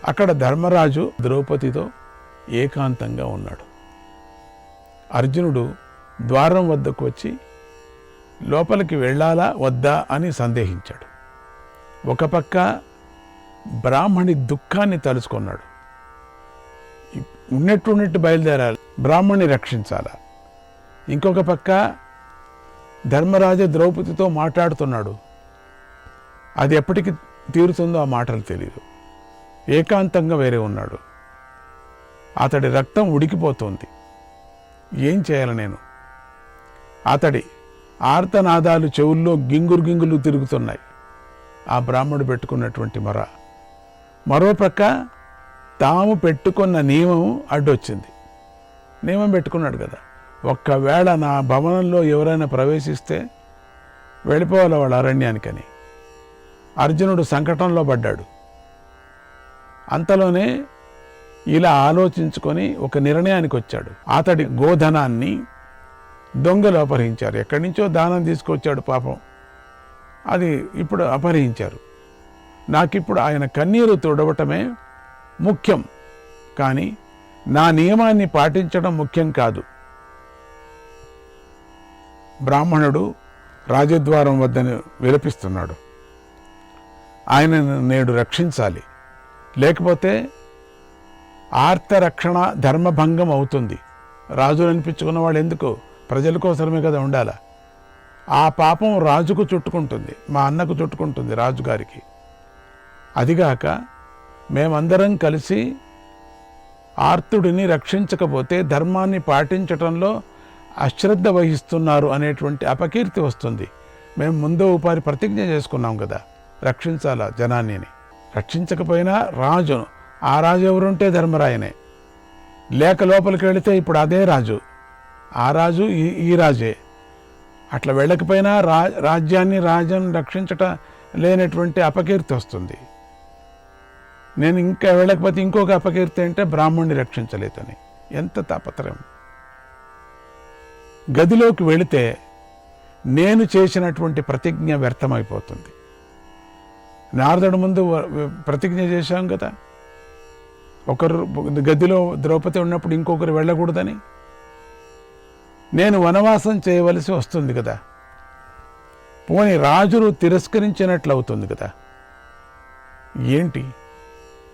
అక్కడ ధర్మరాజు ద్రౌపదితో ఏకాంతంగా ఉన్నాడు. అర్జునుడు ద్వారం వద్దకు వచ్చి లోపలికి వెళ్ళాలా వద్దా అని సందేహించాడు. ఒక పక్క బ్రాహ్మణి దుఃఖాన్ని తలుచుకున్నాడు. ఉన్నట్టు బయలుదేరాలి, బ్రాహ్మణ్ణి రక్షించాలా. ఇంకొక పక్క ధర్మరాజు ద్రౌపదితో మాట్లాడుతున్నాడు. అది ఎప్పటికి తీరుతుందో ఆ మాటలు తెలియదు. ఏకాంతంగా వేరే ఉన్నాడు. అతడి రక్తం ఉడికిపోతుంది. ఏం చేయాలి నేను? అతడి ఆర్తనాదాలు చెవుల్లో గింగురు తిరుగుతున్నాయి. ఆ బ్రాహ్మణుడు పెట్టుకున్నటువంటి మొర. మరోపక్క తాము పెట్టుకున్న నియమం అడ్డొచ్చింది. నియమం పెట్టుకున్నాడు కదా, ఒక్కవేళ నా భవనంలో ఎవరైనా ప్రవేశిస్తే వెళ్ళిపోవాలి వాళ్ళ అరణ్యానికని. అర్జునుడు సంకటంలో పడ్డాడు. అంతలోనే ఇలా ఆలోచించుకొని ఒక నిర్ణయానికి వచ్చాడు. అతడి గోధనాన్ని దొంగలు అపహరించారు. ఎక్కడి నుంచో దానం తీసుకొచ్చాడు పాపం, అది ఇప్పుడు అపహరించారు. నాకిప్పుడు ఆయన కన్నీరు తుడవటమే ముఖ్యం, కానీ నా నియమాన్ని పాటించడం ముఖ్యం కాదు. బ్రాహ్మణుడు రాజద్వారం వద్దని విలపిస్తున్నాడు. ఆయనను నేడు రక్షించాలి, లేకపోతే ఆర్తరక్షణ ధర్మభంగం అవుతుంది. రాజులు అనిపించుకున్న వాళ్ళు ఎందుకు? ప్రజల కోసమే కదా ఉండాల. ఆ పాపం రాజుకు చుట్టుకుంటుంది, మా అన్నకు చుట్టుకుంటుంది, రాజుగారికి. అదిగాక మేమందరం కలిసి ఆర్తుడిని రక్షించకపోతే ధర్మాన్ని పాటించటంలో అశ్రద్ధ వహిస్తున్నారు అనేటువంటి అపకీర్తి వస్తుంది. మేము ముందో ఉపాధి ప్రతిజ్ఞ చేసుకున్నాం కదా, రక్షించాలా జనాన్ని. రక్షించకపోయినా రాజు, ఆ రాజు ఎవరుంటే ధర్మరాయనే. లేక లోపలికి వెళితే ఇప్పుడు అదే రాజు, ఆ రాజు ఈ రాజే. అట్లా వెళ్ళకపోయినా రాజ్యం రక్షించట లేనటువంటి అపకీర్తి వస్తుంది. నేను ఇంకా వెళ్ళకపోతే ఇంకొక అపకీర్తి అంటే బ్రాహ్మణ్ణి రక్షించలేదని. ఎంత తాపత్రయం! గదిలోకి వెళితే నేను చేసినటువంటి ప్రతిజ్ఞ వ్యర్థమైపోతుంది. నారదుడి ముందు ప్రతిజ్ఞ చేశాం కదా, ఒకరు గదిలో ద్రౌపది ఉన్నప్పుడు ఇంకొకరు వెళ్ళకూడదని. నేను వనవాసం చేయవలసి వస్తుంది కదా, పోనీ రాజును తిరస్కరించినట్లు అవుతుంది కదా. ఏంటి?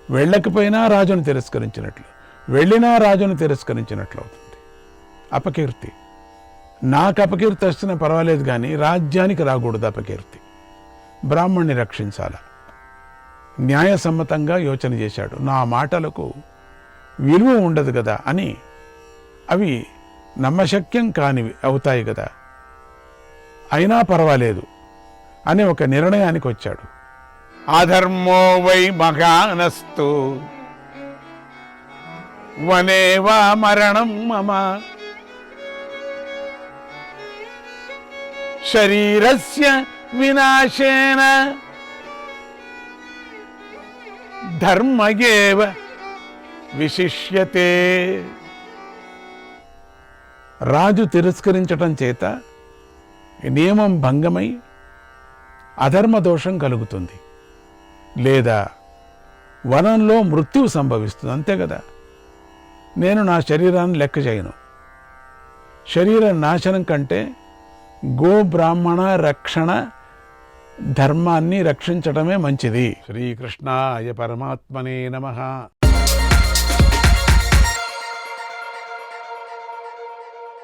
వెళ్ళకపోయినా రాజును తిరస్కరించినట్లు, వెళ్ళినా రాజును తిరస్కరించినట్లు అవుతుంది. అపకీర్తి. నాకు అపకీర్తి వస్తున్నా పర్వాలేదు, కానీ రాజ్యానికి రాకూడదు అపకీర్తి. బ్రాహ్మణ్ణి రక్షించాల. న్యాయసమ్మతంగా యోచన చేశాడు. నా మాటలకు విలువ ఉండదు కదా అని, అవి నమ్మశక్యం కానివి అవుతాయి కదా, అయినా పర్వాలేదు అని ఒక నిర్ణయానికి వచ్చాడు. అధర్మో వై మహానస్తు వనేవా మరణం మమ శరీరస్య వినాశేన ధర్మయేవ విశిష్యతే. రాజు తిరస్కరించటం చేత నియమం భంగమై అధర్మ దోషం కలుగుతుంది, లేదా వనంలో మృత్యువు సంభవిస్తుంది. అంతే కదా. నేను నా శరీరాన్ని లెక్క చేయను. శరీర నాశనం కంటే గో బ్రాహ్మణ రక్షణ, ధర్మాన్ని రక్షించటమే మంచిది. శ్రీకృష్ణాయ పరమాత్మనే నమః.